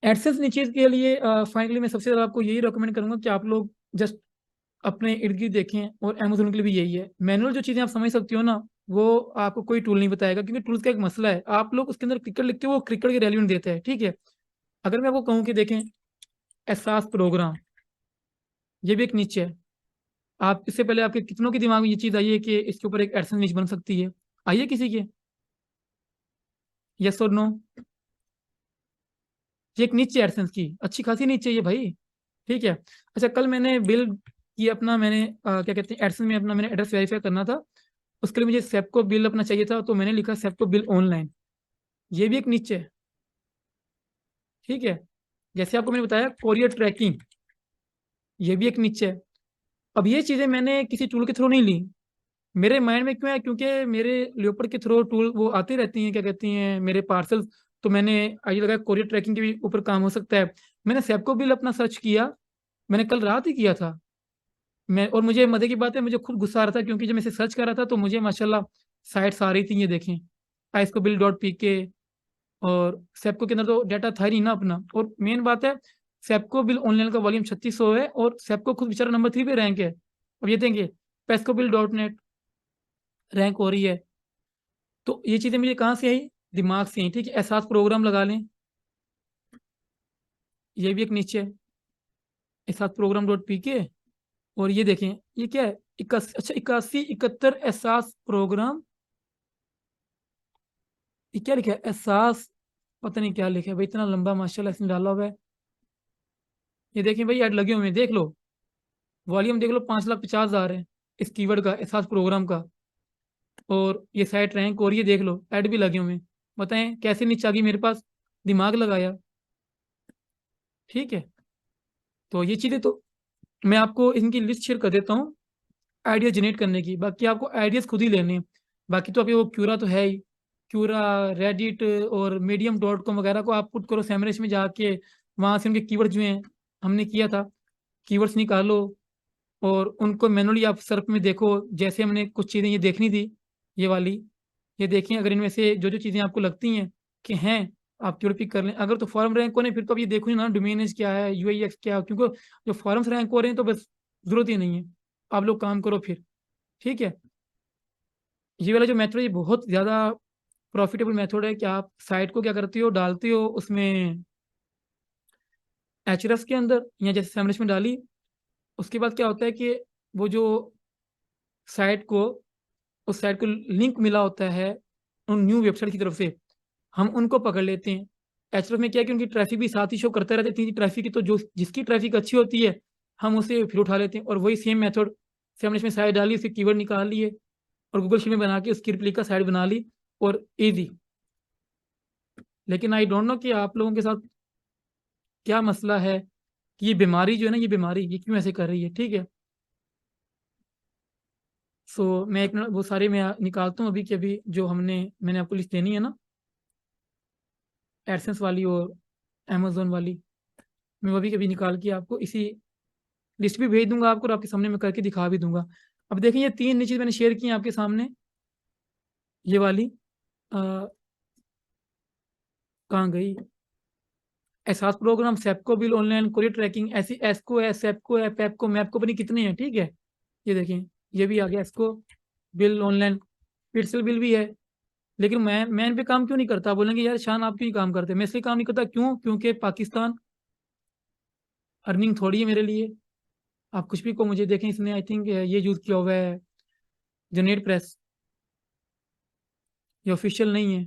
AdSense नीचे के लिए फाइनली मैं सबसे ज़्यादा आपको यही रिकमेंड करूंगा कि आप लोग जस्ट अपने इर्द गिर्द देखें, और अमेजोन के लिए भी यही है। मैनुअल जो चीज़ें आप समझ सकती हो ना, वो आपको कोई टूल नहीं बताएगा, क्योंकि टूल्स का एक मसला है, आप लोग उसके अंदर क्रिकेट लिख के वो क्रिकेट के रेलिवेंट देते हैं, ठीक है। अगर मैं आपको कहूँ कि देखें एहसास प्रोग्राम, ये भी एक नीचे है। आप इससे पहले आपके कितनों के दिमाग में ये चीज़ आई है कि इसके ऊपर एक एडसेंस नीच बन सकती है? आइए किसी के, यस और नो? ये एक नीचे एडसेंस की अच्छी खासी नीचे है ये भाई, ठीक है। अच्छा, कल मैंने बिल की अपना मैंने क्या कहते हैं एडसेंस में अपना मैंने एड्रेस वेरीफाई करना था, उसके लिए मुझे सेप्को बिल अपना चाहिए था, तो मैंने लिखा सेप्को बिल ऑनलाइन। ये भी एक नीचे है, ठीक है। जैसे आपको मैंने बताया कोरियर ट्रैकिंग, ये भी एक नीचे है। अब ये चीज़ें मैंने किसी टूल के थ्रू नहीं ली, मेरे माइंड में क्यों है, क्योंकि मेरे लियोपर के थ्रू टूल वो आती रहती हैं, क्या कहती हैं, मेरे पार्सल। तो मैंने आई लगा कोरियर ट्रैकिंग के भी ऊपर काम हो सकता है। मैंने सेप्को बिल अपना सर्च किया, मैंने कल रात ही किया था। मैं, और मुझे मजे की बात है, मुझे खुद गुस्सा आ रहा था, क्योंकि जब मैं इसे सर्च कर रहा था तो मुझे माशाल्लाह साइट्स आ रही थी, ये देखें आइसको बिल डॉट पी के। और सेप्को के अंदर तो डाटा था ही नहीं ना अपना, और मेन बात है सेप्को बिल ऑनलाइन का वॉल्यूम 3600 है, और सेप्को खुद बेचारा नंबर 3 पे रैंक है। अब ये देंगे PESCO bill dot net rank हो रही है। तो ये चीज़ें मुझे कहाँ से आई, दिमाग से आई, ठीक है। एहसास प्रोग्राम लगा लें, ये भी एक नीचे है, एहसास प्रोग्राम डॉट पी के। और ये देखें, ये क्या है, 81, अच्छा 81 71 एहसास प्रोग्राम, ये क्या लिखा है एहसास, पता नहीं क्या लिखा है भाई, इतना लंबा माशाल्लाह इसने डाला हुआ है। ये देखें भाई, ऐड लगे हुए हैं, देख लो, वॉल्यूम देख लो, 5,50,000 है इस कीवर्ड का, एहसास प्रोग्राम का। और ये साइट रैंक, और ये देख लो ऐड भी लगे हुए हैं। बताएं कैसे नीचे आ गई मेरे पास, दिमाग लगाया, ठीक है। तो ये चीज़ें तो मैं आपको इनकी लिस्ट शेयर कर देता हूँ आइडिया जनरेट करने की, बाकी आपको आइडियाज खुद ही लेने हैं। बाकी तो अभी वो क्यूरा तो है ही, क्यूरा, रेडिट और मीडियम डॉट कॉम वगैरह को आप पुट करो सैमरश में जाके, वहाँ से उनके कीवर्ड जो हैं, हमने किया था, कीवर्ड्स निकालो, और उनको मैनुअली आप सर्च में देखो। जैसे हमने कुछ चीज़ें ये देखनी थी, ये वाली, ये देखें, अगर इनमें से जो जो चीज़ें आपको लगती हैं कि हैं, आप कीवर्ड पिक कर लें। अगर तो फॉरम रैंक हो रहे हैं, फिर तो अब ये देखो ही ना डोमेन क्या है, यूआईएक्स क्या है, क्योंकि जो फॉरम्स रैंक हो रहे हैं तो बस जरूरत ही नहीं है, आप लोग काम करो फिर, ठीक है। ये वाला जो मेथड है ये बहुत ज़्यादा प्रॉफिटेबल मेथड है, कि आप साइट को क्या करते हो, डालते हो उसमें एचरस के अंदर, या जैसे सैमरिश में डाली, उसके बाद क्या होता है कि वो जो साइट को, उस साइट को लिंक मिला होता है उन न्यू वेबसाइट की तरफ से, हम उनको पकड़ लेते हैं। एचरस में क्या है कि उनकी ट्रैफिक भी साथ ही शो करते रहते हैं, ट्रैफिक की, तो जो जिसकी ट्रैफिक अच्छी होती है हम उसे फिर उठा लेते हैं। और वही सेम मेथड सैमरिश में साइट डाली, उसके कीवर्ड निकाल लिए, और गूगल शीट में बना के उसकी रिप्लिका साइट बना ली, और इजी। लेकिन आई डोंट नो कि आप लोगों के साथ क्या मसला है, कि ये बीमारी जो है ना, ये बीमारी ये क्यों ऐसे कर रही है, ठीक है। सो मैं एक मिनट वो सारे मैं निकालता हूँ अभी के अभी, जो मैंने आपको लिस्ट देनी है ना, एडसेंस वाली और अमेजोन वाली, मैं वो भी कभी निकाल के आपको इसी लिस्ट भी भेज दूंगा आपको, और आपके सामने मैं करके दिखा भी दूंगा। अब देखिए ये तीन नीचे मैंने शेयर की हैं आपके सामने, ये वाली कहाँ गई, Ehsaas program, SEPCO bill online, courier tracking, ऐसी एस्को है, सेप्को है, पेप्को, मैपको, पता नहीं कितने हैं, ठीक है। ये देखें, ये भी आ गया एस्को बिल ऑनलाइन, पिट्सल बिल भी है। लेकिन मैं इन पे काम क्यों नहीं करता, बोलेंगे यार शान आप क्यों नहीं काम करते, मैं इसलिए काम नहीं करता, क्यों, क्योंकि पाकिस्तान अर्निंग थोड़ी है मेरे लिए। आप कुछ भी को मुझे देखें, इसने आई थिंक ये यूज़ किया हुआ है, जनरेट प्रेस, ये ऑफिशियल नहीं है,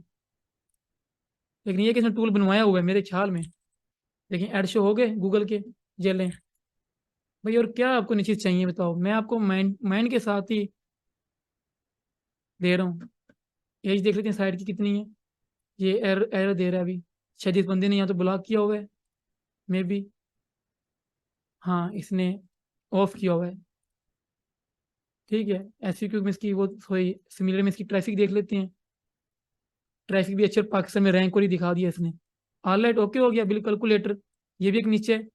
लेकिन ये किसने टूल बनवाया हुआ है मेरे ख्याल में। लेकिन एड शो हो गए गूगल के, ये लें भाई। और क्या आपको नी चीज़ चाहिए बताओ, मैं आपको माइंड माइंड के साथ ही दे रहा हूँ। एज देख लेते हैं साइड की कितनी है, ये एरर एरर दे रहा है अभी, शायद इस बंदे ने या तो ब्लॉक किया हुआ है, मे बी, हाँ इसने ऑफ किया हुआ है, ठीक है। ऐसी क्योंकि इसकी वो सॉरी सिमिलर में इसकी ट्रैफिक देख लेते हैं, ट्रैफिक भी अच्छे पाकिस्तान में रैंक को ही दिखा दिया इसने। ऑलराइट, ओके हो गया बिल कैलकुलेटर, ये भी एक नीचे है।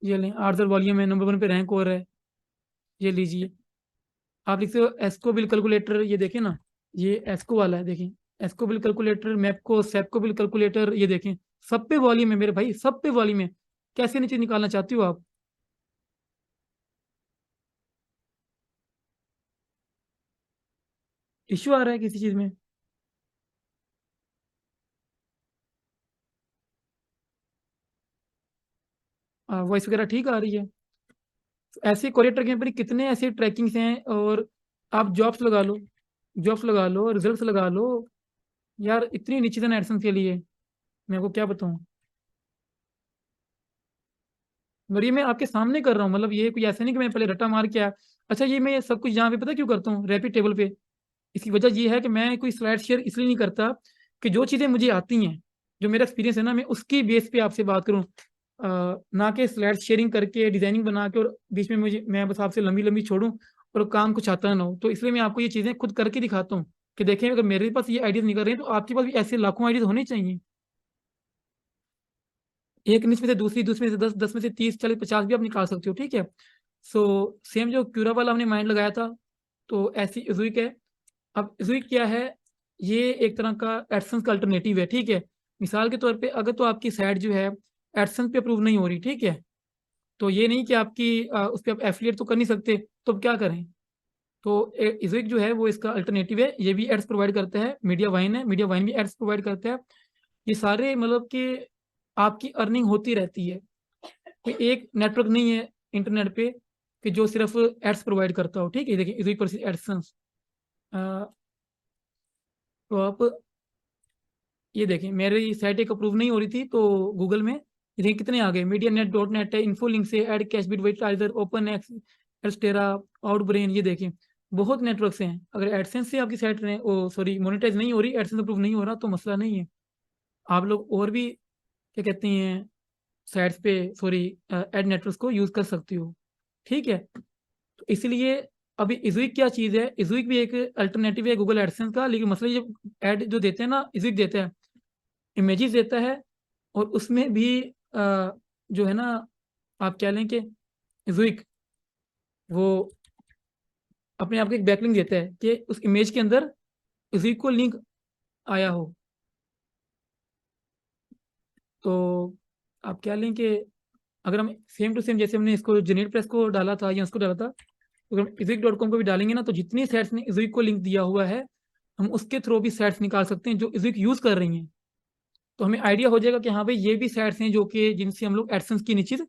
ये लें, आर्दर वॉल्यूम है, नंबर 1 पे रैंक हो रहा है, ये लीजिए। आप लिखते हो एस्को बिल कैलकुलेटर, ये देखें ना, ये एस्को वाला है, देखें, IESCO bill calculator, MEPCO, SEPCO bill calculator, ये देखें, सब पे वॉल्यूम है मेरे भाई, सब पे वॉल्यूम है। कैसे नीचे निकालना चाहती हो आप? इश्यू आ रहा है किसी चीज में? वॉइस वगैरह ठीक आ रही है? ऐसे कोरियर ट्रैकिंग पर कितने ऐसे ट्रैकिंग्स हैं, और आप जॉब्स लगा लो, जॉब्स लगा लो, रिजल्ट्स लगा लो। यार इतनी नीची से एडसेंस के लिए मैं आपको क्या बताऊं। और ये मैं आपके सामने कर रहा हूँ, मतलब ये कोई ऐसा नहीं कि मैं पहले रट्टा मार के आया। अच्छा, ये मैं सब कुछ यहाँ पे पता क्यों करता हूँ, रैपिड टेबल पे? इसकी वजह ये है कि मैं कोई स्लाइड शेयर इसलिए नहीं करता कि जो चीज़ें मुझे आती हैं, जो मेरा एक्सपीरियंस है ना, मैं उसकी बेस पे आपसे बात करूँ। ना कि स्लाइड शेयरिंग करके, डिजाइनिंग बना के, और बीच में मुझे मैं बस आपसे लंबी लंबी छोड़ूं और काम कुछ आता ना हो। तो इसलिए मैं आपको ये चीज़ें खुद करके दिखाता हूँ कि देखें, अगर मेरे पास ये आइडियाज निकल रहे हैं तो आपके पास भी ऐसे लाखों आइडियाज होने चाहिए। एक निच में से दूसरी, दूसरी में से 10, 10 में से 30, 40, 50 भी आप निकाल सकते हो, ठीक है। सो सेम जो क्यूरा वाला हमने माइंड लगाया था, तो ऐसी इजुइक है। अब इजुइक क्या है? ये एक तरह का एडसेंस का अल्टरनेटिव है, ठीक है। मिसाल के तौर पे अगर तो आपकी साइट जो है एडसेंस पे अप्रूव नहीं हो रही, ठीक है, तो ये नहीं कि आपकी उस पर आप एफिलिएट तो कर नहीं सकते, तो अब क्या करें? तो इजुइक जो है वो इसका अल्टरनेटिव है, ये भी एड्स प्रोवाइड करता है। मीडिया वाइन है, मीडिया वाइन भी एड्स प्रोवाइड करता है। ये सारे मतलब कि आपकी अर्निंग होती रहती है। कोई एक नेटवर्क नहीं है इंटरनेट पे कि जो सिर्फ एड्स प्रोवाइड करता हो, ठीक है। देखिए इजुइक पर एडसेंस, तो आप ये देखें, मेरी साइट एक अप्रूव नहीं हो रही थी, तो गूगल में ये देखिए कितने आ गए। मीडिया नेट डॉट नेट है, इन्फो लिंक से, Adcash Bidvertiser, OpenX, एल्स्टेरा, आउटब्रेन, ये देखें बहुत नेटवर्क्स हैं। अगर एडसेंस से आपकी साइट ने ओ सॉरी मोनेटाइज नहीं हो रही, एडसेंस अप्रूव नहीं हो रहा, तो मसला नहीं है। आप लोग और भी क्या कहते हैं साइट्स पे, सॉरी, एड नेटवर्क्स को यूज कर सकती हो, ठीक है। तो इसलिए अभी इजुइक क्या चीज़ है, इजुइक भी एक अल्टरनेटिव है गूगल एडसेंस का, लेकिन मसला ये एड जो देते हैं ना, इजुइक देता है इमेजेस देता है, और उसमें भी जो है ना, आप क्या लें कि जुइक वो अपने आप को एक बैकलिंक देता है कि उस इमेज के अंदर जुइक को लिंक आया हो। तो आप क्या लें कि अगर हम सेम टू सेम जैसे हमने इसको जेनेट प्रेस को डाला था या उसको डाला था, तो अगर हम इजुइक डॉट कॉम को भी डालेंगे ना, तो जितनी साइट्स ने इजुइक को लिंक दिया हुआ है, हम उसके थ्रू भी साइट्स निकाल सकते हैं जो इजुइक यूज़ कर रही हैं। तो हमें आइडिया हो जाएगा कि हाँ भाई, ये भी साइट्स हैं जो कि जिनसे हम लोग एडसेंस की निश्चित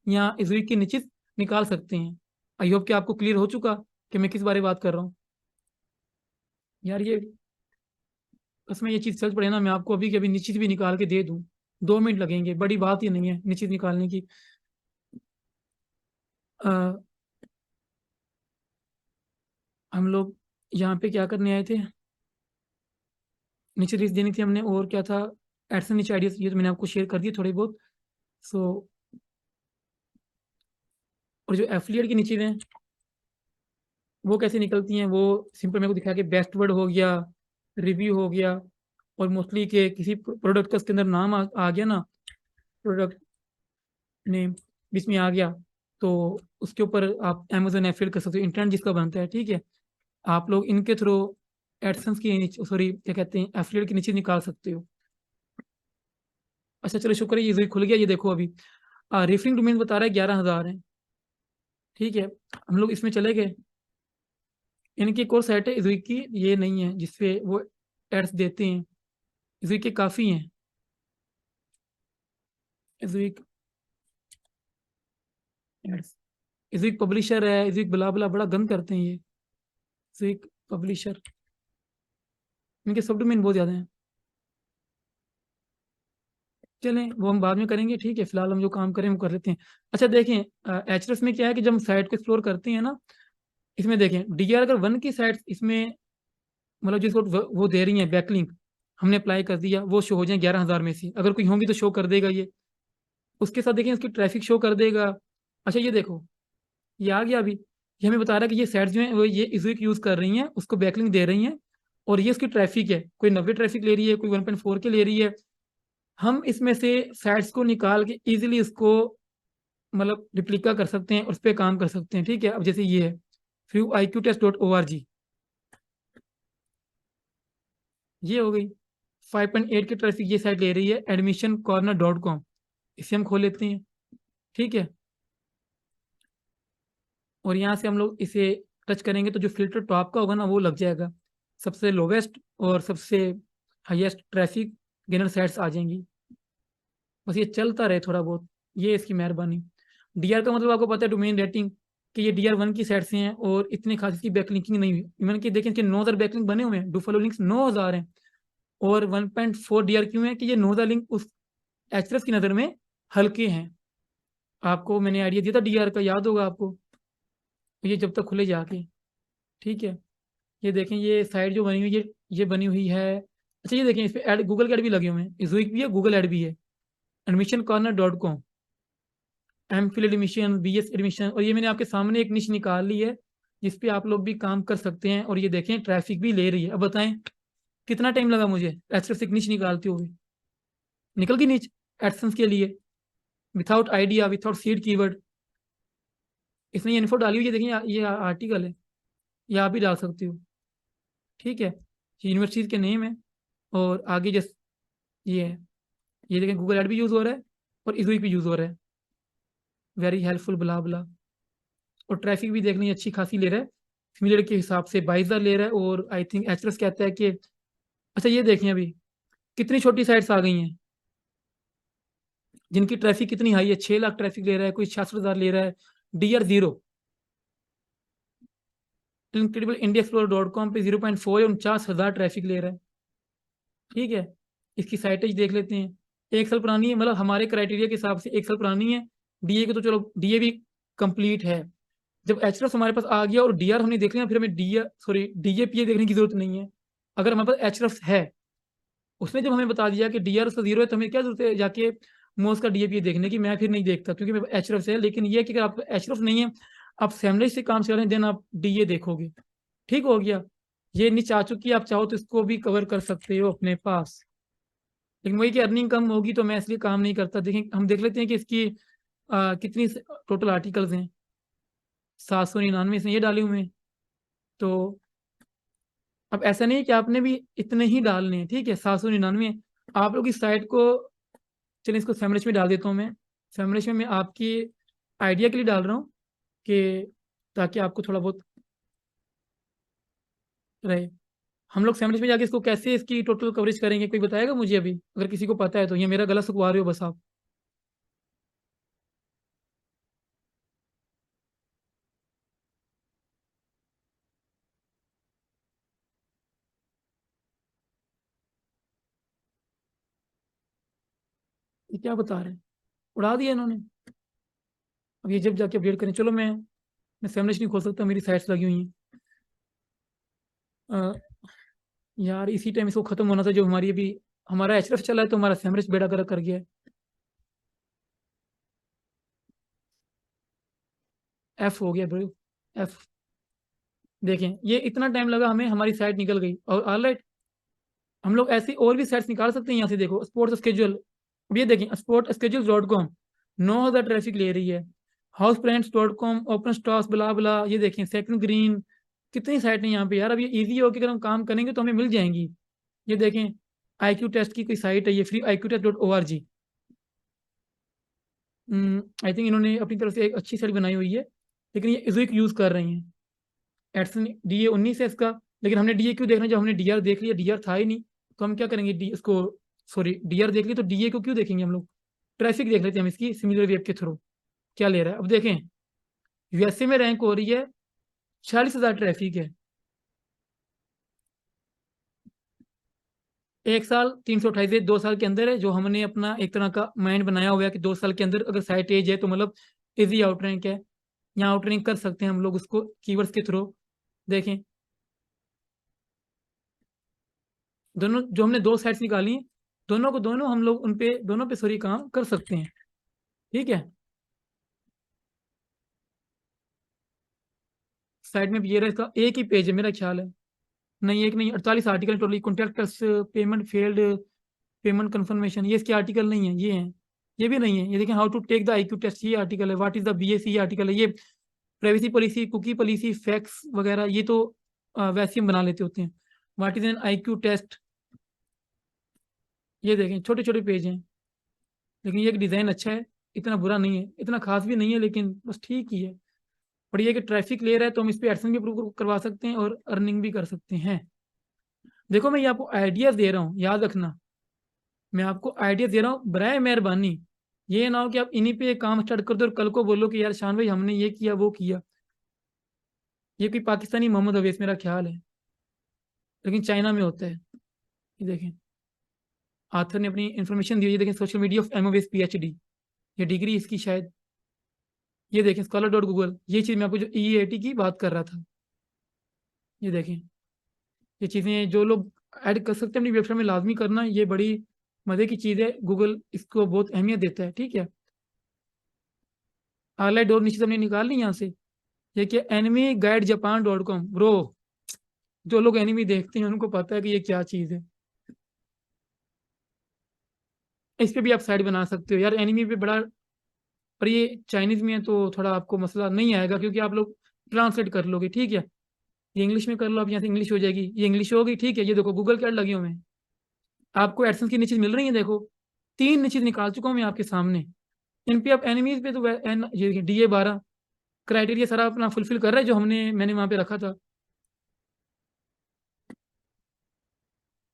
या इजुइक की निश्चित निकाल सकते हैं। आई होप कि आपको क्लियर हो चुका कि मैं किस बारे में बात कर रहा हूँ। यार ये उसमें ये चीज़ चल पड़े ना, मैं आपको अभी के अभी निश्चित भी निकाल के दे दूँ, 2 मिनट लगेंगे, बड़ी बात ही नहीं है निश्चित निकालने की। आ, हम लोग यहाँ पे क्या करने आए थे? निश्चित लिस्ट देनी थी हमने, और क्या था? एडसेंस नीचे आइडियाज, ये तो मैंने आपको शेयर कर दिए थोड़े बहुत। सो और जो एफिलिएट की नीचे हैं वो कैसे निकलती हैं, वो सिंपल मेरे को दिखा कि बेस्ट वर्ड हो गया, रिव्यू हो गया, और मोस्टली के किसी प्रोडक्ट का उसके अंदर नाम आ गया ना, प्रोडक्ट नेम बीच में आ गया, तो उसके ऊपर आप अमेजोन एफिलिएट कर सकते हो, इंटरनेट जिसका बनता है, ठीक है। आप लोग इनके थ्रू एडसेंस की नीचे, सॉरी क्या कहते हैं, एफिलिएट के नीचे निकाल सकते हो। अच्छा चलो शुक्र है, ये खुल गया, ये देखो अभी रेफरिंग डोमेन बता रहा है 11,000 है, ठीक है। हम लोग इसमें चले गए, इनकी एक और साइट है इजुइक की, ये नहीं है जिसपे वो एड्स देते हैं। इजुइक के काफ़ी हैं, इजुइक एड्स, इजुइक पब्लिशर है, इजुइक बला बला, बड़ा गंद करते हैं ये। इजुइक पब्लिशर, इनके सब डोमेन बहुत ज़्यादा हैं। चलें वो हम बाद में करेंगे, ठीक है, फिलहाल हम जो काम करें वो कर लेते हैं। अच्छा देखें, एचरस में क्या है कि जब हम साइट को एक्सप्लोर करते हैं ना, इसमें देखें डीआर अगर 1 की साइट इसमें, मतलब जिसको वो दे रही है बैकलिंक, हमने अप्लाई कर दिया, वो शो हो जाए 11,000 में से, अगर कोई होंगी तो शो कर देगा ये। उसके साथ देखें इसकी ट्रैफिक शो कर देगा। अच्छा ये देखो, ये आ गया अभी, ये हमें बता रहा है कि ये साइट्स जो हैं वो ये इजुइक यूज़ कर रही हैं, उसको बैकलिंक दे रही हैं, और ये उसकी ट्रैफिक है, कोई 90 ट्रैफिक ले रही है, कोई 1.4 के ले रही है। हम इसमें से साइट्स को निकाल के इजीली इसको मतलब रिप्लिका कर सकते हैं, उस पर काम कर सकते हैं, ठीक है। अब जैसे ये है फ्यू IQ test.org, ये हो गई 5.8 की ट्रैफिक ये साइट ले रही है admissioncorner.com। इसे हम खोल लेते हैं, ठीक है। और यहाँ से हम लोग इसे टच करेंगे तो जो फिल्टर टॉप का होगा ना वो लग जाएगा, सबसे लोवेस्ट और सबसे हाईएस्ट ट्रैफिक गेनर साइट्स आ जाएंगी। बस ये चलता रहे थोड़ा बहुत, ये इसकी मेहरबानी। डीआर का मतलब आपको पता है डोमेन रेटिंग, कि ये डीआर 1 की साइट से हैं और इतने खास इसकी बैकलिंकिंग नहीं हुई। इवन कि देखें इसके 9,000 बैकलिंक बने हुए हैं, डू फॉलो लिंक्स 9,000 हैं। और 1.4 डीआर क्यों है कि ये 9,000 लिंक उस एचरेस की नज़र में हल्के हैं। आपको मैंने आइडिया दिया था डीआर का, याद होगा आपको। ये जब तक खुले जाके, ठीक है। ये देखें ये साइट जो बनी हुई ये बनी हुई है। अच्छा ये देखें इस पे ऐड, गूगल के ऐड भी लगे हुए हैं, ज़ुइक भी है, गूगल ऐड भी है। admissioncorner.com, MPhil admission, BS admission. और ये मैंने आपके सामने एक निश निकाल ली है जिस पे आप लोग भी काम कर सकते हैं। और ये देखें ट्रैफिक भी ले रही है। अब बताएं कितना टाइम लगा मुझे एडसेंस एक निश निकालते हुए। निकल गई निच एडसेंस के लिए, without idea, without seed keyword. इसने ये इन्फो डाली हुई है, देखें ये आर्टिकल है, ये आप भी डाल सकते हो, ठीक है। यूनिवर्सिटीज के नेम है और आगे जस्ट ये है। ये देखें गूगल ऐड भी यूज़ हो रहा है और इजुई भी यूज़ हो रहा है, वेरी हेल्पफुल ब्ला ब्ला। और ट्रैफिक भी देखने अच्छी खासी ले रहा है, सिमिलर के हिसाब से 22,000 ले रहा है। और आई थिंक एचरस कहता है कि, अच्छा ये देखें अभी कितनी छोटी साइट्स आ गई हैं जिनकी ट्रैफिक कितनी हाई है। 6 लाख ट्रैफिक ले रहा है, कोई 66,000 ले रहा है। DR0 इनक्रेडिबल इंडिया एक्सप्लोरर.com पे 0.4 है, 49,000 ट्रैफिक ले रहा है, ठीक है। इसकी साइटेज देख लेते हैं, 1 साल पुरानी है, मतलब हमारे क्राइटेरिया के हिसाब से 1 साल पुरानी है। डीए की तो चलो डीए भी कंप्लीट है। जब एचरस हमारे पास आ गया और डीआर हमने देख लिया, फिर हमें डीएपीए देखने की जरूरत नहीं है। अगर हमारे पास एचरस है, उसने जब हमें बता दिया कि डीआर उसका 0 है, तो हमें क्या जरूरत है जाके मोस का डीएपीए देखने की। मैं फिर नहीं देखता क्योंकि मेरे पास एचरस है। लेकिन ये कि अगर आपका एचरस नहीं है, आप सेमलेज से काम चला रहे हैं, देन आप डीए देखोगे, ठीक हो गया। ये नीचे आ चुकी है, आप चाहो तो इसको भी कवर कर सकते हो अपने पास। लेकिन वही कि अर्निंग कम होगी तो मैं इसलिए काम नहीं करता। देखें हम देख लेते हैं कि इसकी कितनी टोटल आर्टिकल्स हैं। 799 इसने ये डाले हुए हैं। तो अब ऐसा नहीं है कि आपने भी इतने ही डालने हैं, ठीक है। 799 आप लोग इस साइट को, चलिए इसको फेमलिश में डाल देता हूँ मैं। फेमलिश में मैं आपकी आइडिया के लिए डाल रहा हूँ कि ताकि आपको थोड़ा बहुत रहे। हम लोग फेमलिश में जाके इसको कैसे इसकी टोटल कवरेज करेंगे, कोई बताएगा मुझे अभी? अगर किसी को पता है तो, ये मेरा गला सुखवा रहे हो बस आप। ये क्या बता रहे हैं, उड़ा दिया इन्होंने। अब ये जब जाके अपडेट करें, चलो मैं फेमलिश नहीं खोल सकता, मेरी साइट्स लगी हुई हैं। यार इसी टाइम इसको खत्म होना था जो हमारी अभी, हमारा एचरफ चला है तो हमारा फेमलिश बेड़ा गर्क कर गया है। एफ हो गया ब्रो, एफ। देखें ये इतना टाइम लगा हमें, हमारी साइट निकल गई। और ऑलराइट, हम लोग ऐसी और भी साइट्स निकाल सकते हैं। यहाँ से देखो स्पोर्ट्स स्केड्यूल, अब ये देखें sportsschedules.com 9,000 ट्रैफिक ले रही है। houseplants.com, ओपन स्टॉक्स, ब्ला ब्ला। ये देखें सेकंड ग्रीन, कितनी साइट है यहाँ पे यार। अब ये ईजी हो कि अगर हम काम करेंगे तो हमें मिल जाएंगी। ये देखें IQ टेस्ट की कोई साइट है, ये फ्री iqtest.org। आई थिंक इन्होंने अपनी तरफ से एक अच्छी साइट बनाई हुई है, लेकिन ये इजुइक यूज़ कर रही हैं। एडसन DA19 है इसका। लेकिन हमने डीए क्यों देखना, जब हमने डीआर देख लिया, डीआर था ही नहीं तो हम क्या करेंगे, डी इसको, सॉरी डीआर देख ली तो डीए को क्यों देखेंगे हम लोग। ट्रैफिक देख लेते हैं हम इसकी सिमिलर वेब के थ्रू क्या ले रहा है। अब देखें यूएसए में रैंक हो रही है, 46,000 ट्रैफिक है। 1 साल 328 दिन, 2 साल के अंदर है। जो हमने अपना एक तरह का माइंड बनाया हुआ है कि 2 साल के अंदर अगर साइट एज है तो मतलब इजी आउटरैंक है। यहाँ आउटरैंक कर सकते हैं हम लोग उसको कीवर्ड्स के थ्रू। देखें दोनों जो हमने 2 साइट्स निकाली हैं, दोनों को दोनों हम लोग उन पे दोनों पे सॉरी काम कर सकते हैं, ठीक है। साइड में भी ये रहा, इसका एक ही पेज है मेरा ख्याल है। नहीं एक नहीं, 48 article totally. Contact payment failed, payment confirmation, ये इसके आर्टिकल नहीं है, ये हैं। ये भी नहीं है। ये देखें how to take the IQ test, ये आर्टिकल है। व्हाट इज द BAC, ये आर्टिकल है। ये privacy policy, cookie policy, FAQs वगैरह, ये तो वैसे ही हम बना लेते होते हैं। What is an IQ test, ये देखें छोटे छोटे पेज हैं, लेकिन ये डिज़ाइन अच्छा है, इतना बुरा नहीं है, इतना खास भी नहीं है, लेकिन बस ठीक ही है। और ये कि ट्रैफिक ले रहा है तो हम इस पे एडसेंस भी अप्रूव करवा सकते हैं और अर्निंग भी कर सकते हैं। देखो मैं ये आपको आइडियाज दे रहा हूँ, याद रखना, मैं आपको आइडिया दे रहा हूँ, बराए मेहरबानी ये ना हो कि आप इन्हीं पे काम स्टार्ट कर दो और कल को बोलो कि यार शान भाई हमने ये किया वो किया। ये कोई पाकिस्तानी मोहम्मद अवैस मेरा ख्याल है, लेकिन चाइना में होता है। ये देखें, आथर ने अपनी इंफॉर्मेशन दी हुई है, देखें social media of MOS PhD, ये डिग्री इसकी शायद। ये देखें स्कॉलर डॉट गूगल, ये चीज़ मैं आपको जो ईईटी की बात कर रहा था। ये देखें, ये चीज़ें जो लोग ऐड कर सकते हैं अपनी वेबसाइट में लाजमी करना, ये बड़ी मज़े की चीज़ है, गूगल इसको बहुत अहमियत देता है। ठीक है, हाईलाइट और नीचे हमने निकाल ली यहाँ से। ये क्या, enemy guide Japan dot com, bro जो लोग एनिमी देखते हैं उनको पता है कि ये क्या चीज़ है। इस पे भी आप साइट बना सकते हो यार, एनिमी पे बड़ा। पर ये चाइनीज में है तो थोड़ा आपको मसला नहीं आएगा, क्योंकि आप लोग ट्रांसलेट कर लोगे। ठीक है, ये इंग्लिश में कर लो, आप यहाँ से इंग्लिश हो जाएगी, ये इंग्लिश होगी। ठीक है, ये देखो गूगल के ऐड लगे हुए हैं, आपको एडसेंस की नीचे मिल रही है, देखो 3 नीचे निकाल चुका हूँ मैं आपके सामने। इन पे आप एनिमीज पे तो ये DA12 क्राइटेरिया सारा अपना फुलफिल कर रहा है जो मैंने वहां पे रखा था।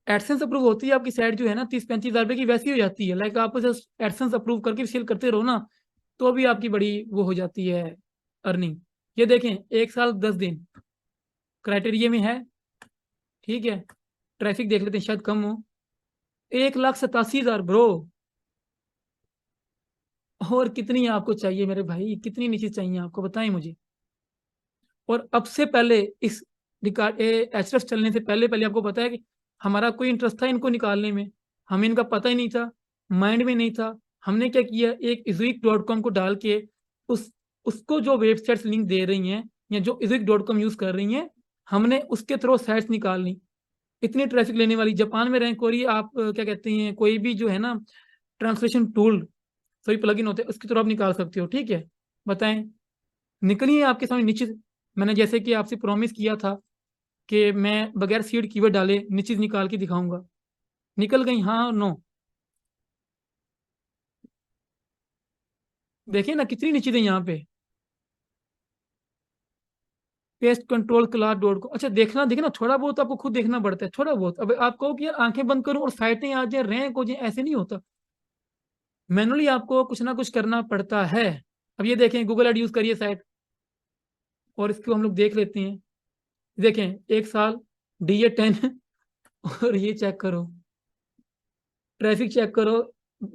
एडसेंस अप्रूव होती है आपकी साइट जो है ना 30-35 हज़ार रुपए की, वैसी हो जाती है। लाइक आप एडसेंस अप्रूव करके सेल करते रहो ना, तो भी आपकी बड़ी वो हो जाती है अर्निंग। ये देखें 1 साल 10 दिन क्राइटेरिया में है। ठीक है, ट्रैफिक देख लेते हैं शायद कम हो। 1,87,000 ब्रो। और कितनी आपको चाहिए मेरे भाई, कितनी नीचे चाहिए आपको, बताएं मुझे। और अब से पहले इस रिकॉर्ड एचएस चलने से पहले पहले आपको पता है कि हमारा कोई इंटरेस्ट था इनको निकालने में, हमें इनका पता ही नहीं था, माइंड में नहीं था। हमने क्या किया, एक izuik.com को डाल के उस उसको जो वेबसाइट्स लिंक दे रही हैं या जो izuik.com यूज कर रही हैं, हमने उसके थ्रू साइट्स निकाल ली। इतनी ट्रैफिक लेने वाली, जापान में रैंक हो रही है। आप क्या कहते हैं, कोई भी जो है ना ट्रांसलेशन टूल, सभी प्लगइन होते हैं, उसके थ्रू आप निकाल सकते हो। ठीक है, बताएं, निकली है आपके सामने निश्चित। मैंने जैसे कि आपसे प्रॉमिस किया था कि मैं बगैर सीड कीवर्ड डाले निश्चित निकाल के दिखाऊंगा, निकल गई, हाँ और नो। देखिए ना कितनी निश्चित है यहाँ पे। पेस्ट कंट्रोल क्लास डॉट को, अच्छा देखना, देखना थोड़ा बहुत आपको खुद देखना पड़ता है, थोड़ा बहुत। अब आप कहो कि यार आंखें बंद करूं और साइटें आ जाए, रैंक हो जाए, ऐसे नहीं होता। मैनुअली आपको कुछ ना कुछ करना पड़ता है। अब ये देखें, गूगल एड यूज करिए साइट, और इसको हम लोग देख लेते हैं। देखें 1 साल DA10 और ये चेक करो, ट्रैफिक चेक करो।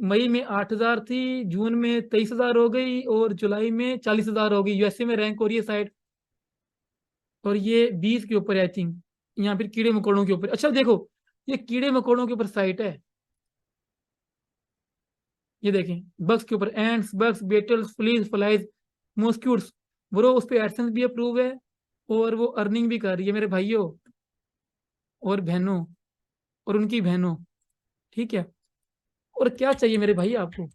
मई में 8 हज़ार थी, जून में 23 हज़ार हो गई, और जुलाई में 40 हज़ार हो गई। यूएसए में रैंक हो रही है साइट, और ये 20 के ऊपर है आई थिंक, या फिर कीड़े मकोड़ों के ऊपर। अच्छा देखो, ये कीड़े मकोड़ों के ऊपर साइट है। ये देखें बग्स के ऊपर, ants bugs beetles fleas flies mosquitoes, bro उस पर एडसेंस भी अप्रूव है, और वो अर्निंग भी कर रही है मेरे भाइयों और बहनों और उनकी बहनों। ठीक है, और क्या चाहिए मेरे भाई आपको।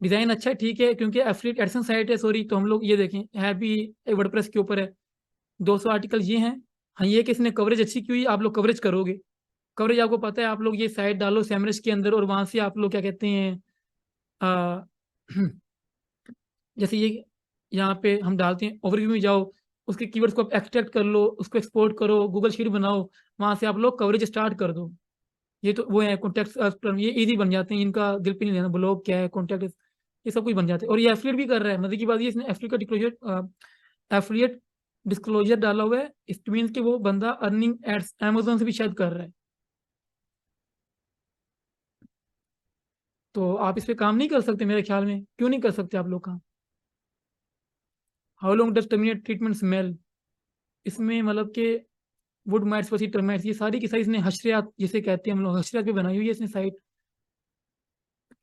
डिजाइन अच्छा है, ठीक है, क्योंकि एफिलिएट एडसेंस साइट है, सॉरी, तो हम लोग ये देखें है भी वर्डप्रेस के ऊपर है। 200 आर्टिकल ये हैं। हाँ, ये कि इसने कवरेज अच्छी की हुई, आप लोग कवरेज करोगे। कवरेज आपको पता है, आप लोग ये साइट डालो सैमरस के अंदर, और वहां से आप लोग क्या कहते हैं, आ, जैसे ये यहाँ पे हम डालते हैं, ओवरव्यू में जाओ, उसके कीवर्ड्स को आप एक्सट्रैक्ट कर लो, उसको एक्सपोर्ट करो, गूगल शीट बनाओ, वहां से आप लोग कवरेज स्टार्ट कर दो। ये तो वो है कॉन्टेक्ट, ये इजी बन जाते हैं, इनका दिल पे नहीं लेना, ब्लॉग क्या है, कॉन्टेक्ट, ये सब कुछ बन जाते हैं। और ये एफिलिएट भी कर रहा है, मजे की बात ये, इसने एफिलिएट डिस्क्लोजर डाला हुआ है। इट मीन्स कि वो बंदा अर्निंग एड्स Amazon से भी शायद कर रहा है। तो आप इस पे काम नहीं कर सकते मेरे ख्याल में, क्यों नहीं कर सकते आप लोग काम। How long does terminate treatment smell, इसमें मतलब कि वुड माइट्स वसी टर्माइट्स, ये सारी की सारी इसने हशरियात जिसे कहते हैं हम लोग, हशरियात पे बनाई हुई है इसने साइट।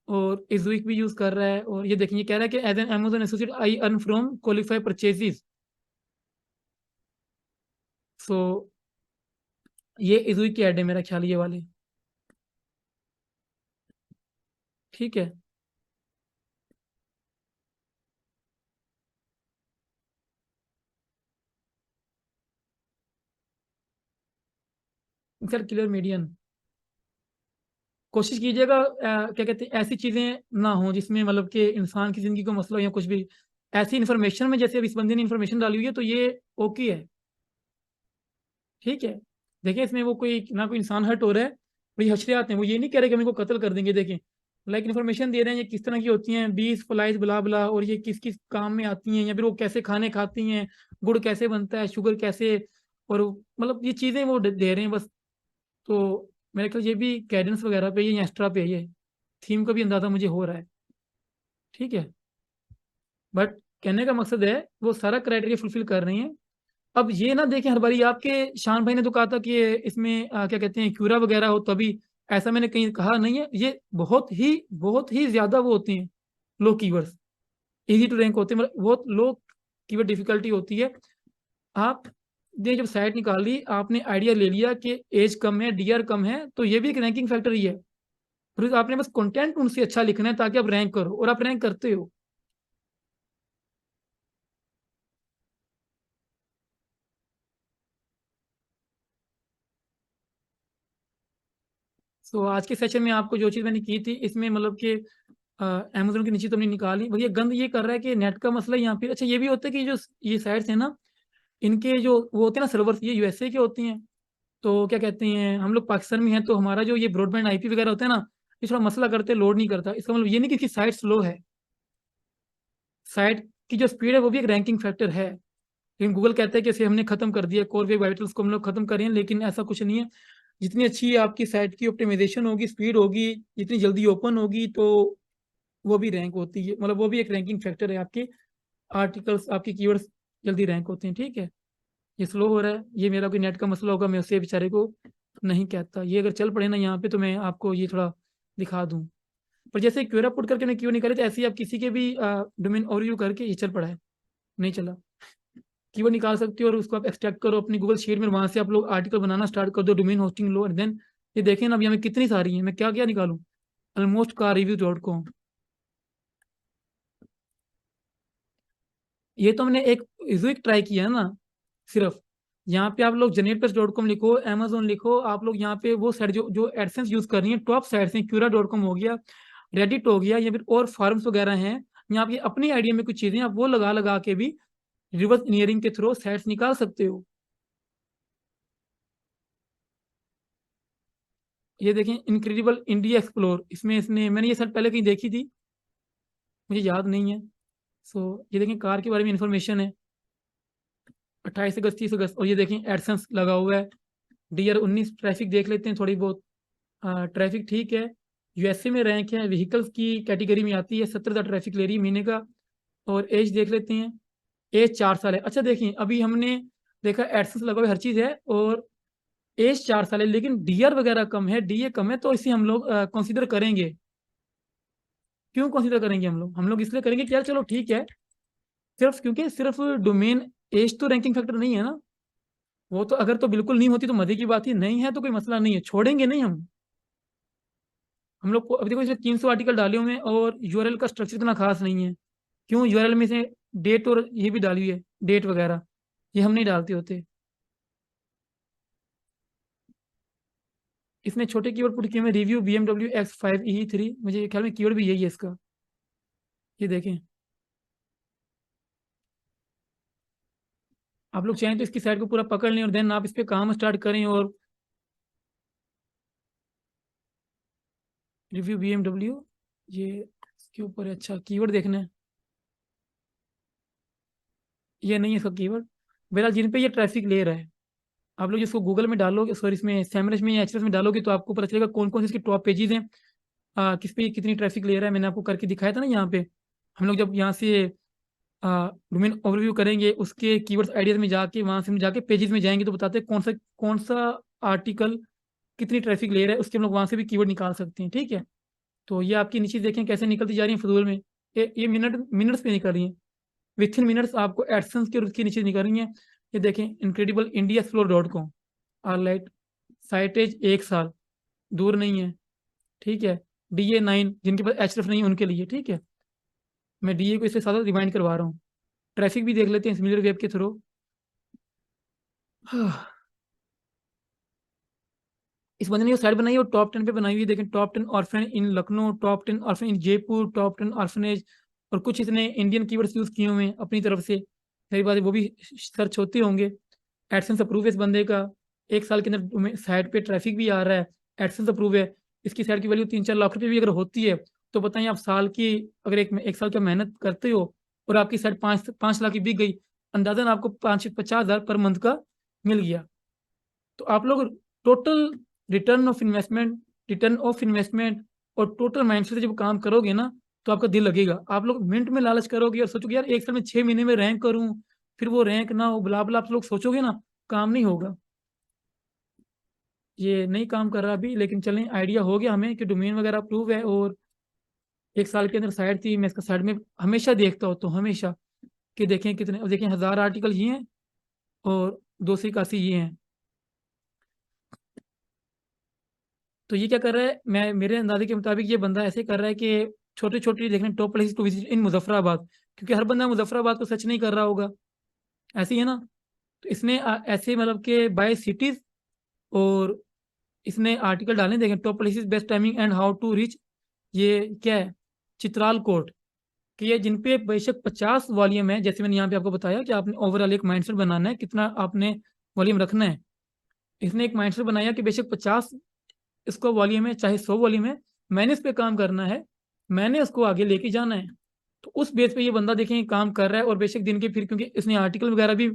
और इजुइक भी यूज कर रहा है। और ये देखिए, ये कह रहा है कि as an Amazon associate I earn from qualify purchases. So ये इजुइक की ऐड है मेरा ख्याल, ये वाले। ठीक है सर, क्लियर मीडियन। कोशिश कीजिएगा क्या कहते हैं ऐसी चीजें ना हो जिसमें मतलब कि इंसान की जिंदगी को मसला हो या कुछ भी। ऐसी इन्फॉर्मेशन में जैसे अब इस बंदे ने इन्फॉर्मेशन डाली हुई है तो ये ओके है, ठीक है। देखिए इसमें वो कोई ना कोई इंसान हर्ट हो रहा है, वही हशरियात हैं, वो ये नहीं कह रहे कि हम इनको कत्ल कर देंगे। देखें लाइक इन्फॉर्मेशन दे रहे हैं ये किस तरह की होती हैं, बीस फ्लाइज बुला बुला, और ये किस किस काम में आती हैं, या फिर वो कैसे खाने खाती हैं, गुड़ कैसे बनता है, शुगर कैसे, और मतलब ये चीज़ें वो दे रहे हैं बस। तो मेरे ख्याल ये भी कैडेंस वगैरह पे ये एक्स्ट्रा पे ये थीम का भी अंदाजा मुझे हो रहा है, ठीक है। बट कहने का मकसद है वो सारा क्राइटेरिया फुलफिल कर रही हैं। अब ये ना देखें हर बारी आपके शान भाई ने तो कहा था कि इसमें क्या कहते हैं क्यूरा वगैरह हो तभी, ऐसा मैंने कहीं कहा नहीं है। ये बहुत ही ज्यादा वो होती हैं लो कीवर्ड्स, इजी टू रैंक होते हैं, मतलब बहुत लो कीवर्ड डिफिकल्टी होती है। आप ने जब साइट निकाल ली, आपने आइडिया ले लिया कि एज कम है, डीआर कम है, तो ये भी एक रैंकिंग फैक्टर ही है। फिर आपने बस कंटेंट उनसे अच्छा लिखना है ताकि आप रैंक करो, और आप रैंक करते हो। सो आज के सेशन में आपको जो चीज़ मैंने की थी इसमें मतलब कि अमेजोन के नीचे तो हमने निकाली, भैया गंद ये कर रहा है कि नेट का मसला यहाँ पे। अच्छा ये भी होता है कि जो ये साइट्स हैं ना, इनके जो वो होते हैं ना सर्वर, ये यूएसए के होती हैं। तो क्या कहते हैं हम लोग पाकिस्तान में हैं, तो हमारा जो ये ब्रॉडबैंड आईपी वगैरह होता है ना, ये थोड़ा मसला करते लोड नहीं करता। इसका मतलब ये नहीं कि साइट स्लो है, साइट की जो स्पीड है वो भी एक रैंकिंग फैक्टर है। लेकिन गूगल कहता है कि इसे हमने खत्म कर दिया, कोर वेब वाइटल्स को हम लोग खत्म कर रहे हैं, लेकिन ऐसा कुछ नहीं है। जितनी अच्छी आपकी साइट की ऑप्टिमाइजेशन होगी, स्पीड होगी, जितनी जल्दी ओपन होगी, तो वो भी रैंक होती है, मतलब वो भी एक रैंकिंग फैक्टर है। आपके आर्टिकल्स, आपके कीवर्ड्स जल्दी रैंक होते हैं, ठीक है। ये स्लो हो रहा है, ये मेरा कोई नेट का मसला होगा, मैं उसे बेचारे को नहीं कहता। ये अगर चल पड़े ना यहाँ पे तो मैं आपको ये थोड़ा दिखा दूँ। पर जैसे क्यूरा पुट करके मैं क्यों निकाले, तो ऐसे ही आप किसी के भी डोमेन ओवरव्यू करके ये चल पड़ा है, नहीं चला। कीवर्ड निकाल सकते हो और उसको आप एक्सट्रैक्ट करो अपनी गूगल शीट में, वहां से आप लोग आर्टिकल बनाना स्टार्ट कर दो, डोमेन होस्टिंग लो, एंड देन ये देखें ना अभी हमें कितनी सारी है, मैं क्या क्या निकालूं। Almost car review dot com, ये तो हमने एक ट्राई किया है ना सिर्फ। यहाँ पे आप लोग जनरेटर्स डॉट कॉम लिखो, अमेजोन लिखो, आप लोग यहाँ पे वो साइट जो जो एडसेंस यूज कर रही है टॉप साइट्स हैं, क्यूरा डॉट कॉम हो गया, रेडिट हो गया, या फिर और फॉर्म्स वगैरह हैं। यहाँ पे अपनी आइडिया में कुछ चीजें आप वो लगा लगा के भी रिवर्स इंजीनियरिंग के थ्रू साइट्स निकाल सकते हो। ये देखें इनक्रेडिबल इंडिया एक्सप्लोर, इसमें इसने मैंने ये साइट पहले कहीं देखी थी, मुझे याद नहीं है। सो ये देखें कार के बारे में इंफॉर्मेशन है, 28 अगस्त, 30 अगस्त, और ये देखें एडसेंस लगा हुआ है। DR19 ट्रैफिक देख लेते हैं थोड़ी बहुत। ट्रैफिक ठीक है, यूएसए में रैंक है, व्हीकल्स की कैटेगरी में आती है, 17,000 ट्रैफिक ले रही है महीने का। और एज देख लेते हैं, एज 4 साल है। अच्छा देखिए अभी हमने देखा एडसेंस लगा हुआ है, हर चीज़ है, और एज 4 साल है, लेकिन डीआर वगैरह कम है, डीए कम है, तो इसे हम लोग कंसिडर करेंगे। क्यों कंसिडर करेंगे हम लोग इसलिए करेंगे कि यार चलो ठीक है, सिर्फ क्योंकि सिर्फ डोमेन एज तो रैंकिंग फैक्टर नहीं है ना। वो तो अगर तो बिल्कुल नहीं होती तो मजे की बात ही नहीं है, तो कोई मसला नहीं है, छोड़ेंगे नहीं हम लोग को। अभी देखो इसमें 300 आर्टिकल डाले हुए हैं, और यूआरएल का स्ट्रक्चर इतना खास नहीं है। क्यों, यूआरएल में से डेट और ये भी डाली हुई है, डेट वगैरह, ये हम नहीं डालते होते। इसने छोटे कीवर्ड पुट किए हुए, रिव्यू BMW X5 E3, मुझे ख्याल में कीवर्ड भी यही है इसका, ये देखें। आप लोग चाहें तो इसकी साइड को पूरा पकड़ लें और देन आप इस पे काम स्टार्ट करें। और रिव्यू BMW, ये इसके ऊपर है। अच्छा कीवर्ड देखना है, ये नहीं है इसका कीवर्ड। बहरहाल जिन पे ये ट्रैफिक ले रहा है, आप लोग इसको गूगल में डालोगे, सॉरी इसमें सैमरस में या एचरस में डालोगे, तो आपको पता चलेगा कौन कौन से इसके टॉप पेजेस हैं, किस पे कितनी ट्रैफिक ले रहा है। मैंने आपको करके दिखाया था ना यहाँ पे। हम लोग जब यहाँ से डोमेन ओवरव्यू करेंगे, उसके कीवर्ड्स आइडियाज में जाके, वहाँ से हम जाके पेजेस में जाएंगे, तो बताते हैं कौन सा आर्टिकल कितनी ट्रैफिक ले रहा है, उसके हम लोग वहाँ से भी कीवर्ड निकाल सकते हैं, ठीक है। तो ये आपकी नीचे देखें कैसे निकलती जा रही है फजूल में, ये मिनट्स पे निकल रही है, विथ इन मिनट्स आपको एडसेंस के उसके नीचे निकल रही हैं। ये देखें Incredible India explore dot com, alright, साइटेज 1 साल, दूर नहीं है, ठीक है। DA9 जिनके पास एचरफ नहीं है उनके लिए, ठीक है। मैं DA को इससे ज़्यादा रिमाइंड करवा रहा हूँ। ट्रैफिक भी देख लेते हैं सिमिलर वेब के थ्रू। इस बंदे ने जो साइट बनाई है वो टॉप 10 पे बनाई हुई है। देखें, टॉप 10 ऑर्फन इन लखनऊ, टॉप 10 ऑर्फन इन जयपुर, टॉप 10 ऑर्फनेज, और कुछ इसने इंडियन कीवर्ड्स यूज किए हुए हैं अपनी तरफ से। सही बात है, वो भी सर्च होते होंगे। एडसेंस अप्रूव है इस बंदे का, 1 साल के अंदर साइट पे ट्रैफिक भी आ रहा है, एडसेंस अप्रूव है। इसकी साइट की वैल्यू 3-4 लाख रुपए भी अगर होती है तो बताइए आप साल की, अगर एक साल का मेहनत करते हो और आपकी साइट 5 लाख की बिक गई, अंदाजन आपको 50,000 पर मंथ का मिल गया। तो आप लोग टोटल रिटर्न ऑफ इन्वेस्टमेंट और टोटल माइंडसेट से जब काम करोगे ना, तो आपका दिल लगेगा। आप लोग मिनट में लालच करोगे और सोचोगे यार 1 साल में 6 महीने में रैंक करूं, फिर वो रैंक ना हो, बुला बुला आप लोग सोचोगे ना, काम नहीं होगा। ये नहीं काम कर रहा अभी, लेकिन चलें, आइडिया हो गया हमें कि डोमेन वगैरह अप्रूव है, और 1 साल के अंदर साइट थी। मैं इसका साइड में हमेशा देखता हूँ, तो हमेशा कि देखें कितने, अब देखें 1000 आर्टिकल ये हैं और 281 ये हैं। तो ये क्या कर रहा है, मैं मेरे अंदाजे के मुताबिक ये बंदा ऐसे कर रहा है कि छोटे छोटे देखने top places to visit in Muzaffarabad, क्योंकि हर बंदा मुजफ्फराबाद को सर्च नहीं कर रहा होगा, ऐसे ही है ना। तो इसने ऐसे मतलब कि बाय सिटीज, और इसने आर्टिकल डाले, देखें top places, best timing and how to reach, ये क्या है, चित्राल कोट, कि ये जिन पे बेशक 50 वॉल्यूम है, जैसे मैंने यहाँ पे आपको बताया कि आपने ओवरऑल एक माइंडसेट बनाना है, कितना आपने वॉल्यूम रखना है। इसने एक माइंडसेट बनाया कि बेशक 50 इसको वॉल्यूम है, चाहे 100 वॉल्यूम है, मैंने इस पे काम करना है, मैंने उसको आगे लेके जाना है। तो उस बेस पे ये बंदा देखें काम कर रहा है, और बेशक दिन के फिर, क्योंकि इसने आर्टिकल वगैरह भी,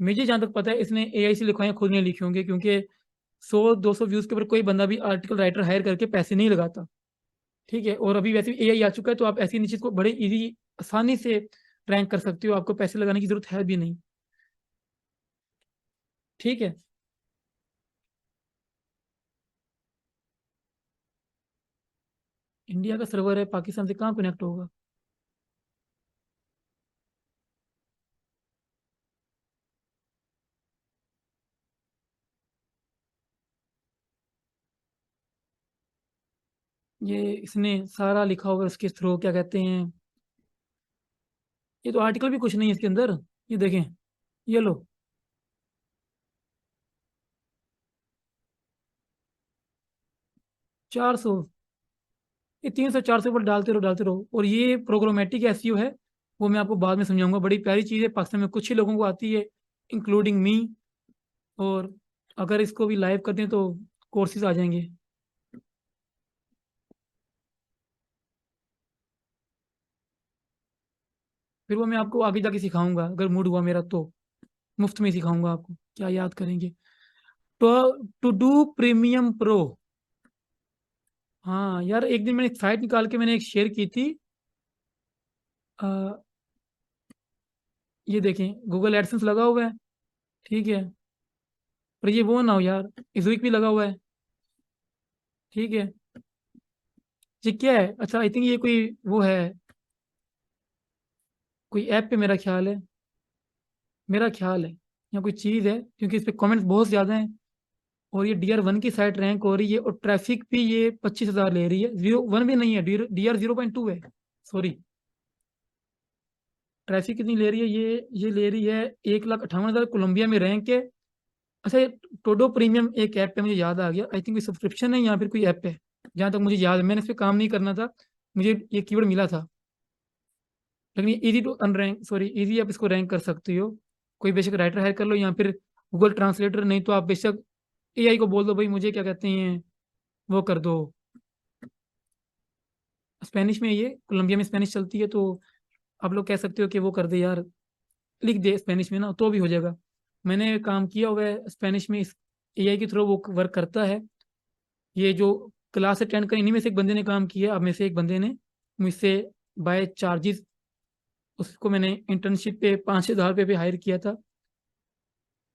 मुझे जहाँ तक पता है इसने एआई से लिखवाए, खुद नहीं लिखे होंगे, क्योंकि 100-200 व्यूज के ऊपर कोई बंदा भी आर्टिकल राइटर हायर करके पैसे नहीं लगाता। ठीक है, और अभी वैसे भी एआई आ चुका है, तो आप ऐसी चीज को बड़े इजी, आसानी से रैंक कर सकते हो, आपको पैसे लगाने की जरूरत है भी नहीं। ठीक है, इंडिया का सर्वर है, पाकिस्तान से कहाँ कनेक्ट होगा। ये इसने सारा लिखा होगा उसके थ्रू, क्या कहते हैं, ये तो आर्टिकल भी कुछ नहीं है इसके अंदर। ये देखें, ये लो, 400, ये 300-400 पर डालते रहो। और ये प्रोग्रामेटिक एसईओ है, वो मैं आपको बाद में समझाऊंगा, बड़ी प्यारी चीज़ है, पाकिस्तान में कुछ ही लोगों को आती है, इंक्लूडिंग मी। और अगर इसको भी लाइव कर दें तो कोर्सेज आ जाएंगे। फिर वो मैं आपको आगे जाके सिखाऊंगा, अगर मूड हुआ मेरा तो मुफ्त में सिखाऊंगा आपको, क्या याद करेंगे। तो टू डू प्रीमियम प्रो, हाँ यार, एक दिन मैंने एक साइट निकाल के मैंने एक शेयर की थी। आ, ये देखें, गूगल एडसेंस लगा हुआ है, ठीक है, और ये वो ना हो यार, इजुइक भी लगा हुआ है, ठीक है। ये क्या है, अच्छा आई थिंक ये कोई वो है, कोई ऐप पे, मेरा ख्याल है या कोई चीज़ है, क्योंकि इस पे कमेंट्स बहुत ज़्यादा हैं। और ये DR1 की साइट रैंक हो रही है, और ट्रैफिक भी ये 25,000 ले रही है, 01 भी नहीं है, DR 0.2 है, सॉरी। ट्रैफिक कितनी ले रही है, ये ले रही है 1,58,000, कोलंबिया में रैंक है। अच्छा, ये टोडो प्रीमियम एक ऐप है, मुझे याद आ गया, आई थिंक कोई सब्सक्रिप्शन है या फिर कोई ऐप है, जहाँ तक मुझे याद है, मैंने इस पर काम नहीं करना था, मुझे ये कीवर्ड मिला था। लेकिन ये easy to unrank, sorry, easy आप इसको रैंक कर सकते हो। कोई बेशक राइटर हायर कर लो, या फिर गूगल ट्रांसलेटर, नहीं तो आप बेशक एआई को बोल दो भाई मुझे क्या कहते हैं, वो कर दो। स्पेनिश में, ये कोलंबिया में स्पेनिश चलती है, तो आप लोग कह सकते हो कि वो कर दे यार, लिख दे स्पेनिश में ना, तो भी हो जाएगा। मैंने काम किया हुआ है स्पेनिश में, इस एआई के थ्रू वो वर्क करता है। ये जो क्लास अटेंड कर, इन्हीं में से एक बंदे ने काम किया, अब में से एक बंदे ने मुझसे बाय चार्जेस, उसको मैंने इंटर्नशिप पे 5,000 रुपये पे हायर किया था।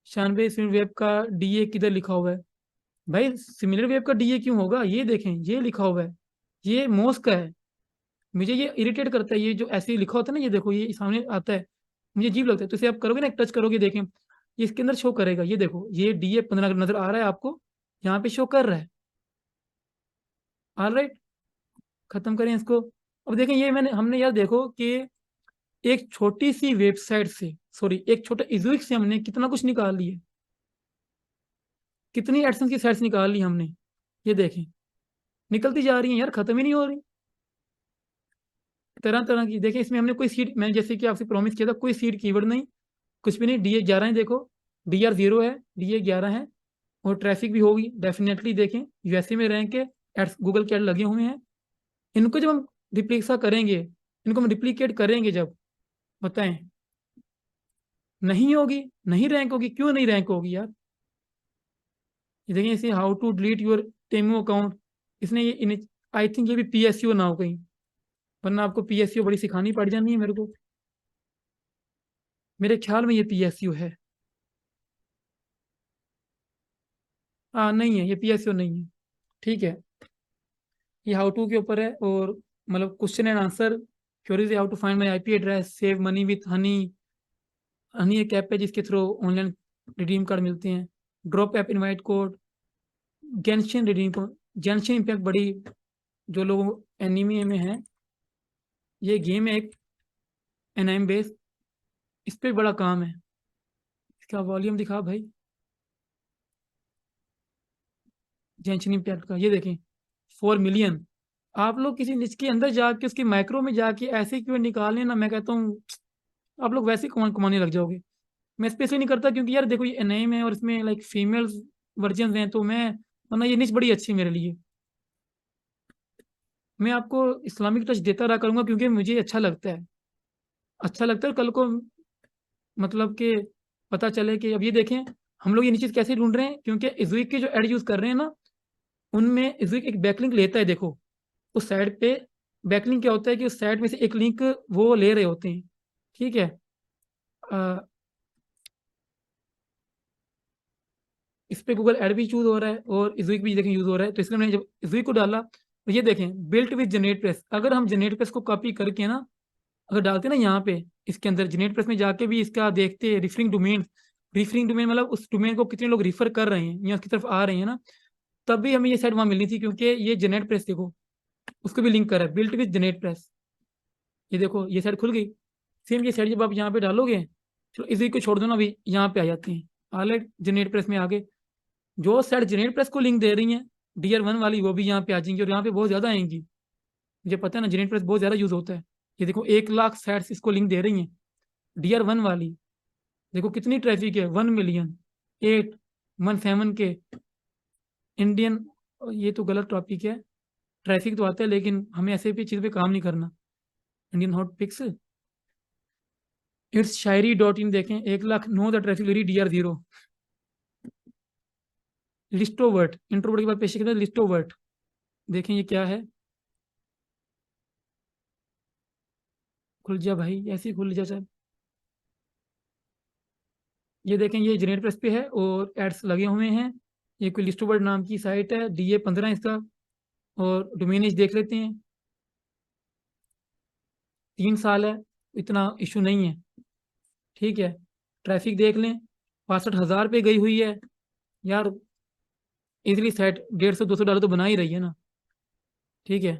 शानवे सिमिलर वेब का डीए किधर लिखा हुआ है, भाई सिमिलर वेब का डीए क्यों होगा, ये देखें ये लिखा हुआ है, ये मोस का है। मुझे ये इरिटेट करता है, ये जो ऐसे ही लिखा होता है ना, ये देखो ये सामने आता है, मुझे अजीब लगता है। तो इसे आप करोगे ना, टच करोगे, देखें ये इसके अंदर शो करेगा, ये देखो ये DA 15 नजर आ रहा है आपको, यहाँ पे शो कर रहा है। ऑलराइट, खत्म करें इसको। अब देखें, ये मैंने हमने यार देखो कि एक छोटी सी वेबसाइट से, सॉरी एक छोटा इजुइक से हमने कितना कुछ निकाल लिया, कितनी एडसेंस की साइट्स निकाल ली हमने। ये देखें, निकलती जा रही है यार, खत्म ही नहीं हो रही, तरह तरह की। देखिए इसमें हमने कोई सीड, मैंने जैसे कि आपसे प्रॉमिस किया था, कोई सीड कीवर्ड नहीं, कुछ भी नहीं। DA 11 है, देखो DR 0 है, DA 11 है, और ट्रैफिक भी होगी डेफिनेटली। देखें यूएसए में रैंक के एड्स, गूगल के एड लगे हुए हैं। इनको जब हम रिप्लिका करेंगे, इनको हम रिप्लिकेट करेंगे जब, बताएं, नहीं होगी, नहीं रैंक होगी। क्यों नहीं रैंक होगी यार? ये देखिए इसे how to delete your Temu account, इसने ये, आई थिंक ये भी PSU ना हो कहीं, वरना आपको PSU बड़ी सिखानी पड़ जानी है मेरे को। मेरे ख्याल में ये PSU है। हाँ नहीं है, ये PSU नहीं है। ठीक है, ये हाउ टू के ऊपर है, और मतलब question and answer queries, how to find my IP address, save money with honey. Honey एक ऐप है जिसके थ्रू ऑनलाइन रिडीम कार्ड मिलते हैं। Drop app invite code, Genshin redeem code. Genshin impact बड़ी, जो लोग एनीमे में है, ये गेम है एक एनाइम बेस, इस पे बड़ा काम है। इसका वॉल्यूम दिखा भाई, जेंशन इम्पैक्ट का। ये देखें 4 मिलियन। आप लोग किसी निच के अंदर जाके, उसकी माइक्रो में जाके ऐसे क्यों निकालें ना, मैं कहता हूँ आप लोग वैसे कमाने लग जाओगे। मैं स्पेशली नहीं करता, क्योंकि यार देखो ये नेम है और इसमें लाइक फीमेल्स वर्जन हैं, तो मैं, वरना ये निच बड़ी अच्छी है मेरे लिए। मैं आपको इस्लामिक टच देता रहा करूंगा, क्योंकि मुझे अच्छा लगता है, अच्छा लगता है। कल को मतलब कि पता चले कि, अब ये देखें हम लोग ये नीचे कैसे ढूंढ रहे हैं, क्योंकि इज़विक के जो एड यूज कर रहे हैं ना, उनमें इज़विक एक बैकलिंक लेता है। देखो उस साइड पे बैकलिंक क्या होता है, कि उस साइड में से एक लिंक वो ले रहे होते हैं। ठीक है, अ, इस पे गूगल एड भी चूज हो रहा है और इज़विक भी देखें यूज हो रहा है, तो इसलिए मैंने जब इज़विक को डाला, तो ये देखें बिल्ट विद जेनेट प्रेस। अगर हम जेनेट प्रेस को कॉपी करके ना, अगर डालते ना यहाँ पे, इसके अंदर जेनेट प्रेस में जाके भी इसका देखते हैं रिफरिंग डोमेन, रिफरिंग डोमेन मतलब उस डोमेन को कितने लोग रिफर कर रहे हैं या उसकी तरफ आ रहे हैं ना, तब भी हमें ये साइड वहां मिलनी थी, क्योंकि ये जेनेट प्रेस देखो, उसको भी लिंक कर रहा है, बिल्ट विद जेनेट प्रेस। ये देखो ये साइड खुल गई। सेम ये साइड जब आप यहाँ पे डालोगे, चलो इसी को छोड़ दो ना, अभी यहाँ पे आ जाते हैं, हाईलाइट जेनेट प्रेस में आगे, जो साइड जेनेट प्रेस को लिंक दे रही है DR 1 वाली, वो भी यहाँ पे आ जाएंगी, और यहाँ पे बहुत ज्यादा आएंगी। मुझे पता है ना, जेनेट प्रेस बहुत ज्यादा यूज होता है। ये देखो 1 लाख साइट्स इसको लिंक दे रही हैं, DR 1 वाली। देखो कितनी ट्रैफिक है, 1 मिलियन, 817 के इंडियन। ये तो गलत टॉपिक है, ट्रैफिक तो आता है, लेकिन हमें ऐसे भी चीज़ पे काम नहीं करना। इंडियन हॉट पिक्स, इट्स शायरी.in देखें, 1 लाख 9 हज़ार ट्रैफिक ले रही DR 0। लिस्टोवर्ट, इंट्रोवर्ट के बाद पेश किया लिस्टोवर्ट, देखें ये क्या है। खुल जा भाई, ऐसे ही खुल जा सब। ये देखें ये जेनेट प्रेस पे है और एड्स लगे हुए हैं। ये कोई लिस्टोवर्ट नाम की साइट है, DA 15 इसका, और डोमेनेज देख लेते हैं। 3 साल है, इतना इशू नहीं है। ठीक है, ट्रैफिक देख लें, 62,000 पे गई हुई है यार। इजली सेट 150-200 डॉलर तो बना ही रही है ना। ठीक है,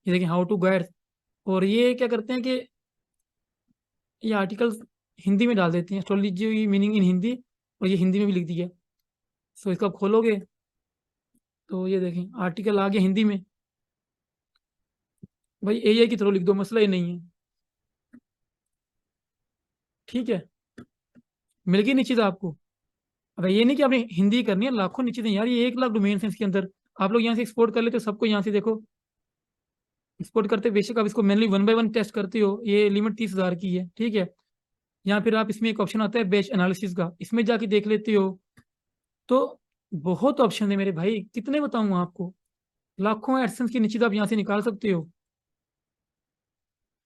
ये देखिए हाउ टू गाइड, और ये क्या करते हैं कि ये आर्टिकल हिंदी में डाल देते हैं, एस्ट्रोलॉजी मीनिंग इन हिंदी, और ये हिंदी में भी लिख दिया। सो इसको आप खोलोगे तो ये देखें आर्टिकल आ गया हिंदी में। भाई AI के थ्रू लिख दो, मसला ही नहीं है। ठीक है, मिल गई निश्चित आपको। अब ये नहीं कि आपने हिंदी करनी है, लाखों निश्चित है यार, ये 1 लाख डोमेन है इसके अंदर। आप लोग यहाँ से एक्सपोर्ट कर लेते हो सबको, यहाँ से देखो एक्सपोर्ट करते, बेशक आप इसको मैनुअली 1 बाय 1 टेस्ट करते हो, ये लिमिट 30,000 की है। ठीक है, या फिर आप इसमें एक ऑप्शन आता है बैच एनालिसिस का, इसमें जाके देख लेते हो। तो बहुत ऑप्शन है मेरे भाई, कितने बताऊँ आपको, लाखों एडसेंस की निश्चित आप यहाँ से निकाल सकते हो।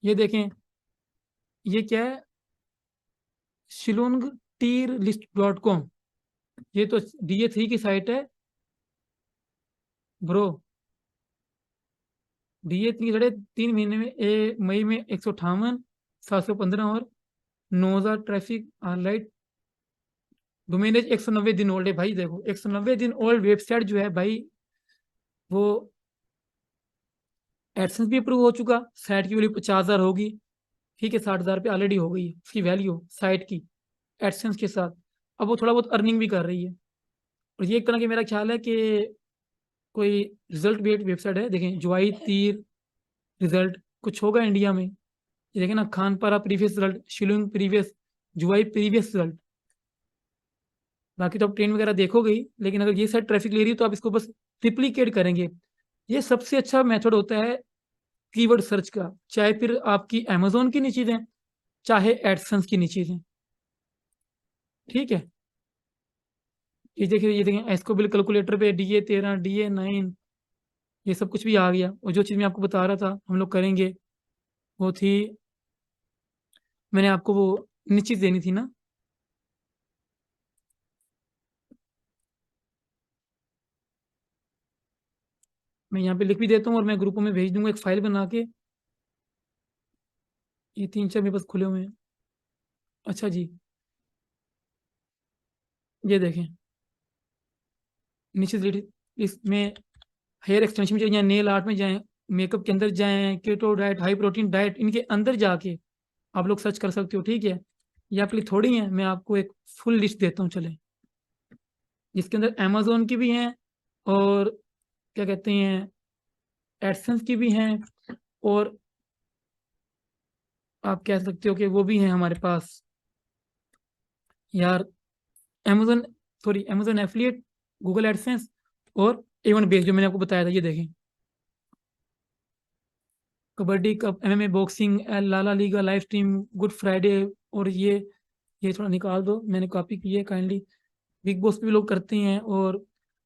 ये देखें, ये क्या है, शिलोंग टीर लिस्ट .com, ये तो DA 3 की साइट है ब्रो। DA 3 साढ़े 3 महीने में, मई में 158, 715 और 9,000 ट्रैफिक ऑनलाइन। डोमेनेज 190 दिन ओल्ड है भाई। देखो 190 दिन ओल्ड वेबसाइट जो है भाई, वो एडसेंस भी अप्रूव हो चुका, साइट की वैल्यू 50,000 होगी। ठीक है, 60,000 पे ऑलरेडी हो गई है उसकी वैल्यू साइट की, एडसेंस के साथ। अब वो थोड़ा बहुत अर्निंग भी कर रही है, और ये एक तरह की मेरा ख्याल है कि कोई रिजल्ट बेस्ड वेबसाइट है, देखें जुआई तीर रिजल्ट कुछ होगा इंडिया में, ये देखें ना, Khanapara previous result, Shillong previous, Jowai previous result. बाकी तो आप ट्रेन वगैरह देखोगे ही, लेकिन अगर ये साइट ट्रैफिक ले रही है तो आप इसको बस रिप्लिकेट करेंगे। ये सबसे अच्छा मेथड होता है कीवर्ड सर्च का, चाहे फिर आपकी अमेजोन की नीचीज हैं, चाहे एडसन्स की नीचीज हैं। ठीक है, ये देखिए एस्कोबिल कैलकुलेटर पे DA13 DA9 ये सब कुछ भी आ गया। और जो चीज़ मैं आपको बता रहा था हम लोग करेंगे, वो थी, मैंने आपको वो निश्चित देनी थी ना, मैं यहाँ पे लिख भी देता हूँ और मैं ग्रुपों में भेज दूंगा एक फाइल बना के। ये 3 4 मेरे पास खुले हुए हैं। अच्छा जी, ये देखें निश्चित, इसमें हेयर एक्सटेंशन में चले जाएं, नेल आर्ट में जाएं, मेकअप के अंदर जाएं, keto diet, high protein diet, इनके अंदर जाके आप लोग सर्च कर सकते हो। ठीक है, ये आपके लिए थोड़ी है, मैं आपको एक फुल लिस्ट देता हूँ चले, जिसके अंदर अमेजोन की भी हैं और क्या कहते हैं एडसेंस की भी हैं, और आप कह सकते हो कि वो भी हैं हमारे पास यार, Amazon, sorry Amazon affiliate, Google AdSense और इवेंट बेस्ड जो मैंने आपको बताया था। ये देखें kabaddi cup, MMA boxing, La Liga live stream, Good Friday, और ये थोड़ा निकाल दो, मैंने कॉपी की है काइंडली। बिग बॉस भी लोग करते हैं, और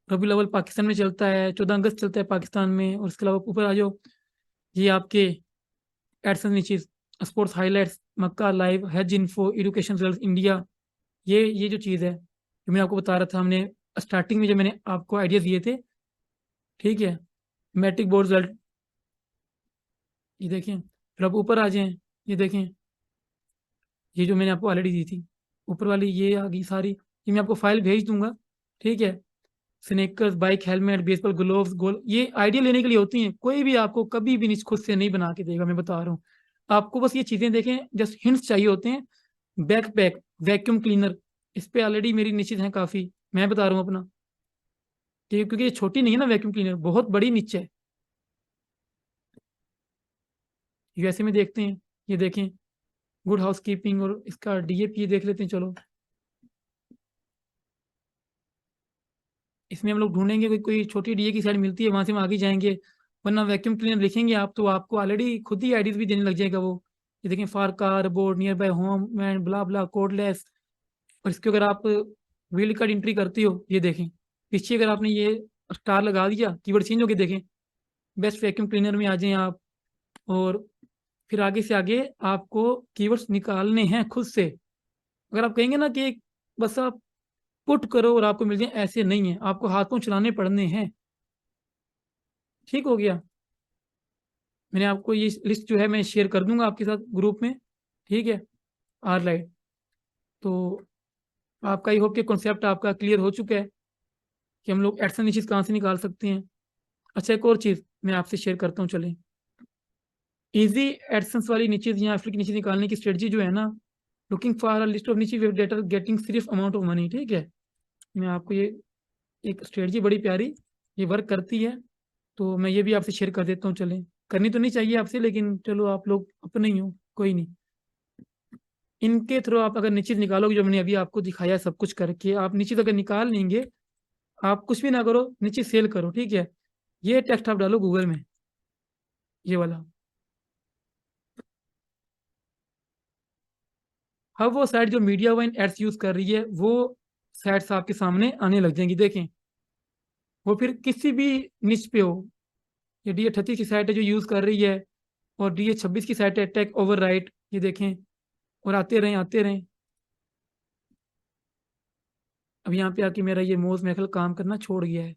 रबी अव्वल पाकिस्तान में चलता है, 14 अगस्त चलता है पाकिस्तान में। और इसके अलावा ऊपर आ जाओ, ये आपके एडसन नीचे स्पोर्ट्स हाईलाइट्स, मक्का लाइव, हज इन्फो, एजुकेशन रिजल्ट इंडिया, ये जो चीज़ है जो मैं आपको बता रहा था, हमने स्टार्टिंग में जब मैंने आपको आइडिया दिए थे। ठीक है, मैट्रिक बोर्ड रिजल्ट, ये देखें, फिर आप ऊपर आ जाएं, ये देखें, ये जो मैंने आपको ऑलरेडी दी थी ऊपर वाली, ये आ गई सारी, ये मैं आपको फाइल भेज दूंगा। ठीक है, sneakers, bike, helmet, baseball gloves, goal, ये आइडिया लेने के लिए होती हैं, कोई भी आपको कभी भी नहीं खुद से नहीं बना के देगा, मैं बता रहा हूँ आपको। बस ये चीज़ें देखें, जस्ट हिंट्स चाहिए होते हैं। बैकपैक, वैक्यूम क्लीनर, इस पे ऑलरेडी मेरी निश्चित है काफ़ी, मैं बता रहा हूँ अपना, ठीक है, क्योंकि ये छोटी नहीं है ना वैक्यूम क्लीनर, बहुत बड़ी नीचे है। यूएसए में देखते हैं, ये देखें गुड हाउस कीपिंग, और इसका DAP देख लेते हैं चलो। इसमें हम लोग ढूंढेंगे कोई छोटी DA की साइड मिलती है, वहां से हम आगे जाएंगे, वरना वैक्यूम क्लीनर लिखेंगे आप तो आपको ऑलरेडी खुद ही आईडीज भी देने लग जाएगा वो। ये देखें far car board, near by home and blah blah codeless. और इसके अगर आप व्हील कार्ड एंट्री करती हो, ये देखें पीछे अगर आपने ये स्टार लगा दिया, कीवर्ड चेंज होके देखें, बेस्ट वैक्यूम क्लीनर में आ जाएं आप। और फिर आगे से आगे आपको कीवर्ड्स निकालने हैं खुद से। अगर आप कहेंगे ना कि बस आप पुट करो और आपको मिल जाए, ऐसे नहीं है, आपको हाथों चलाने पड़ने हैं। ठीक हो गया, मैंने आपको ये लिस्ट जो है मैं शेयर कर दूंगा आपके साथ ग्रुप में। ठीक है, ऑलराइट, तो आपका, आई होप कि कॉन्सेप्ट आपका क्लियर हो चुका है कि हम लोग एडसन चीज़ कहाँ से निकाल सकते हैं। अच्छा, एक और चीज़ मैं आपसे शेयर करता हूँ चलें, इजी एडसेंस वाली नीचे यहाँ फिर नीचे निकालने की स्ट्रेटजी जो है ना, looking for a list of नीचे वेब डेटा गेटिंग सिर्फ अमाउंट ऑफ मनी। ठीक है, मैं आपको ये एक स्ट्रेटजी बड़ी प्यारी, ये वर्क करती है, तो मैं ये भी आपसे शेयर कर देता हूँ चलें। करनी तो नहीं चाहिए आपसे, लेकिन चलो आप लोग अपने ही हो, कोई नहीं। इनके थ्रू आप अगर निश्चित निकालोगे, जो मैंने अभी आपको दिखाया सब कुछ करके, आप निश्चित अगर निकाल लेंगे, आप कुछ भी ना करो, निश्चित सेल करो। ठीक है, ये टेक्स्ट आप डालो गूगल में, ये वाला, अब वो साइट जो मीडिया वाइन एड्स यूज कर रही है, वो साइट्स आपके सामने आने लग जाएंगी। देखें वो फिर किसी भी निच पे हो, ये DA38 की साइट है जो यूज कर रही है, और DA26 की साइट है टेक ओवर राइट, ये देखें, और आते रहें आते रहें। अब यहाँ पे आके मेरा ये मोज महफिल काम करना छोड़ गया है,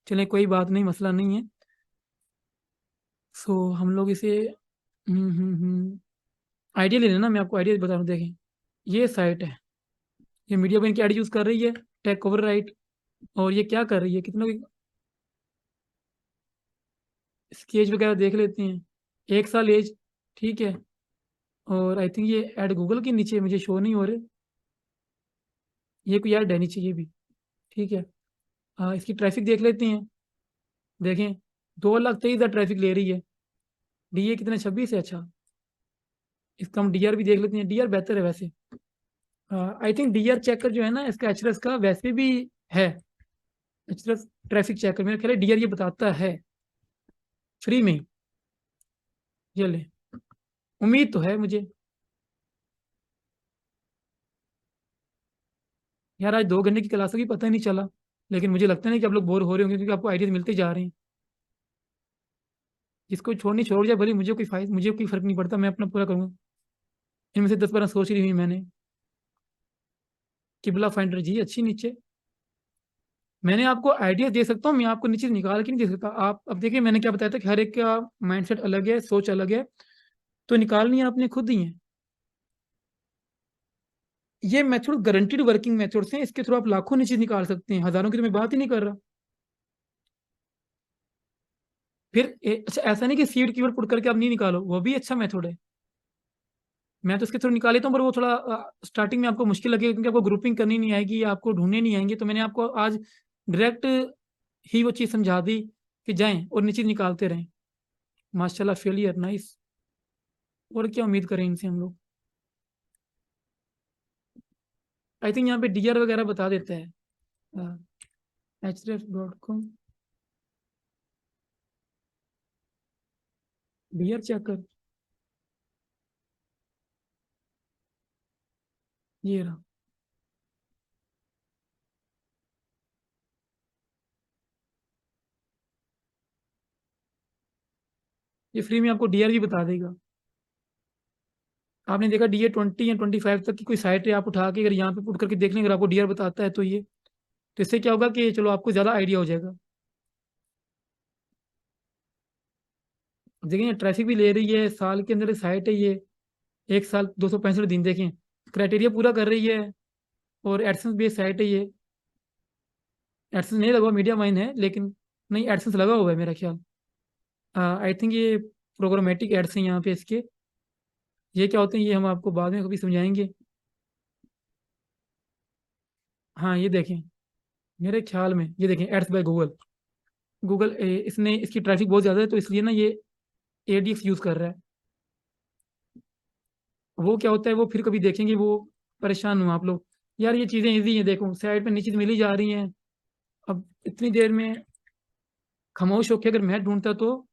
चलें कोई बात नहीं, मसला नहीं है। सो हम लोग इसे आइडिया ले लेना, मैं आपको आइडिया बता रहा हूँ। देखें ये साइट है, ये मीडिया बैंक की आईडी यूज कर रही है, टेक ओवर राइट, और ये क्या कर रही है, कितना इसकी एज वगैरह देख लेते हैं, 1 साल एज। ठीक है, और आई थिंक ये ऐड गूगल के नीचे मुझे शो नहीं हो रहे, ये कोई ऐड है नीचे ये भी। ठीक है, इसकी ट्रैफिक देख लेते हैं, देखें 2,23,000 ट्रैफिक ले रही है। डीए कितना 26 है। अच्छा इसका हम डीआर भी देख लेते हैं। डीआर बेहतर है वैसे। आई थिंक डीआर चेकर जो है ना इसका एचरस का वैसे भी है। एचरस ट्रैफिक चेकर मेरा ख्याल है डीआर ये बताता है फ्री में ही। ये ले, उम्मीद तो है मुझे। यार आज 2 घंटे की क्लास होगी पता ही नहीं चला, लेकिन मुझे लगता नहीं कि आप लोग बोर हो रहे होंगे क्योंकि आपको आइडियाज मिलते जा रहे हैं। जिसको छोड़नी छोड़ जाए भले, मुझे कोई फर्क नहीं पड़ता, मैं अपना पूरा करूंगा। इनमें से 10-12 सोच रही हुई मैंने। किबला फाइंडर जी अच्छी नीचे। मैंने आपको आइडिया दे सकता हूँ, मैं आपको नीचे निकाल के नहीं दे सकता। आप अब देखिए मैंने क्या बताया था कि हर एक का माइंडसेट अलग है, सोच अलग है, तो निकालनी आपने खुद ही है। ये मेथड गारंटीड वर्किंग मेथड्स हैं, इसके थ्रू आप लाखों नीचे निकाल सकते हैं, हजारों की तो मैं बात ही नहीं कर रहा। फिर अच्छा ऐसा नहीं कि सीड कीवर्ड पुट करके आप नहीं निकालो, वो भी अच्छा मेथड है। मैं तो इसके थ्रू निकाल लेता हूँ, पर वो थोड़ा स्टार्टिंग में आपको मुश्किल लगेगा क्योंकि आपको ग्रुपिंग करनी नहीं आएगी, आपको ढूंढने नहीं आएंगे। तो मैंने आपको आज डायरेक्ट ही वो चीज़ समझा दी कि जाएं और नीचे निकालते रहें। माशाल्लाह फेलियर नाइस। और क्या उम्मीद करें इनसे हम लोग। आई थिंक यहाँ पे डीआर वगैरह बता देता है। href.com डीआर चेक कर। ये रहा। ये फ्री में आपको डीआर भी बता देगा। आपने देखा DA 20 या 25 तक की कोई साइट है, आप उठा के अगर यहाँ पे पुट करके देख लें, अगर आपको डीआर बताता है तो ये, तो इससे क्या होगा कि चलो आपको ज़्यादा आइडिया हो जाएगा। देखिए ट्रैफिक भी ले रही है, साल के अंदर साइट है ये, 1 साल 265 दिन देखें, क्राइटेरिया पूरा कर रही है। और एडसेंस बेस्ड साइट है ये। एडसेंस नहीं लगा हुआ, मीडिया माइन है लेकिन, नहीं एडसेंस लगा हुआ है मेरा ख्याल। आई थिंक ये प्रोग्रामेटिक एड्स हैं यहाँ पे इसके। ये क्या होते हैं ये हम आपको बाद में कभी समझाएंगे। हाँ ये देखें, मेरे ख्याल में ये देखें एड्स बाय गूगल। गूगल इसने इसकी ट्रैफिक बहुत ज़्यादा है तो इसलिए ना ये ADX यूज़ कर रहा है। वो क्या होता है वो फिर कभी देखेंगे, वो परेशान हुआ आप लोग। यार ये चीज़ें ईजी हैं, देखो साइड पे नीचे मिल ही जा रही हैं। अब इतनी देर में खामोश होकर अगर मैं ढूंढता तो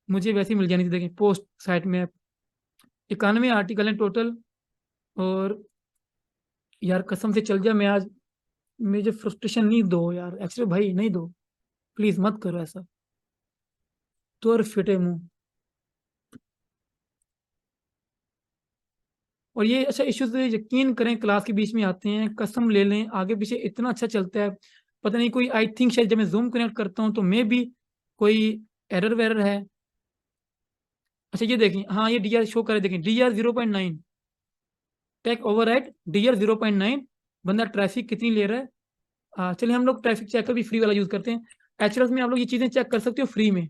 मुझे वैसे ही मिल जानी थी। देखें पोस्ट साइट में 91 आर्टिकल हैं टोटल। और यार कसम से चल जा, मैं आज मुझे फ्रस्ट्रेशन नहीं दो यार, एक्चुअली भाई नहीं दो, प्लीज मत करो ऐसा। तो और फिटे मुंह। और ये अच्छा इश्यूज यकीन करें क्लास के बीच में आते हैं, कसम ले लें आगे पीछे इतना अच्छा चलता है। पता नहीं कोई, आई थिंक शायद जब मैं जूम कनेक्ट करता हूँ तो मे भी कोई एरर वेरर है। अच्छा ये देखें, हाँ ये डीआर शो करे, देखें DR 0.9, take over right DR 0.9। बंदा ट्रैफिक कितनी ले रहा है। चलिए हम लोग ट्रैफिक चेकर भी फ्री वाला यूज करते हैं। एचरस में आप लोग ये चीजें चेक कर सकते हो फ्री में।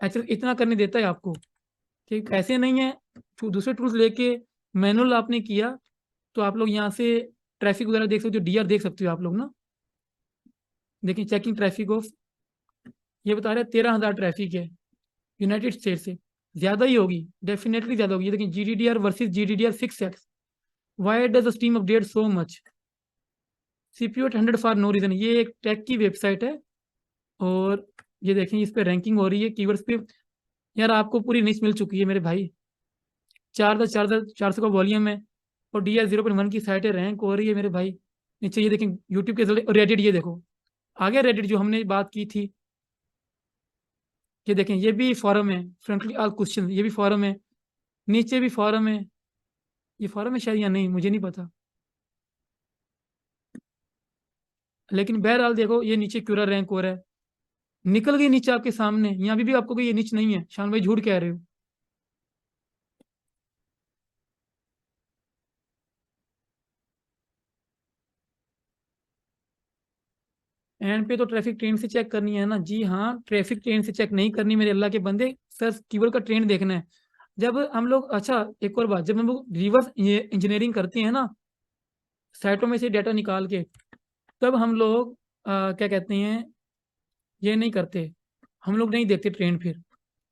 एचरस इतना करने देता है आपको कि पैसे नहीं है, दूसरे टूल्स लेके मैनुअल आपने किया तो आप लोग यहाँ से ट्रैफिक वगैरह देख सकते हो, डीआर देख सकते हो आप लोग ना। देखिए चेकिंग ट्रैफिक ऑफ, ये बता रहे हैं 13,000 ट्रैफिक है यूनाइटेड स्टेट से। ज्यादा ही होगी, डेफिनेटली ज्यादा होगी। लेकिन GDDR versus GDDR 6x, why does the steam update so much, CPU at 100 for no reason. ये एक टेक की वेबसाइट है। और ये देखें इस पे रैंकिंग हो रही है कीवर्ड्स पे। यार आपको पूरी लिस्ट मिल चुकी है मेरे भाई, 4,400 का वॉल्यूम है। और DR 0.1 की साइटें रैंक हो रही है मेरे भाई। नीचे ये देखें यूट्यूब के जरिए, और रेडिट ये देखो आगे, रेडिट जो हमने बात की थी। ये देखें ये भी फॉरम है, फ्रेंकली ऑल क्वेश्चन, ये भी फॉरम है। नीचे भी फॉरम है। ये फॉरम है शायद या नहीं मुझे नहीं पता। लेकिन बहरहाल देखो ये नीचे क्यूरा रैंक हो रहा है, निकल गई नीचे आपके सामने। यहाँ भी आपको कोई ये नीच नहीं है, शान भाई झूठ कह रहे हो। एंड पे तो ट्रैफिक ट्रेन से चेक करनी है ना। जी हाँ, ट्रैफिक ट्रेन से चेक नहीं करनी मेरे अल्लाह के बंदे, सर कीवर्ड का ट्रेंड देखना है। जब हम लोग, अच्छा एक और बात, जब हम लोग रिवर्स इंजीनियरिंग करते हैं ना साइटों में से डाटा निकाल के, तब हम लोग क्या कहते हैं, ये नहीं करते। हम लोग नहीं देखते ट्रेंड, फिर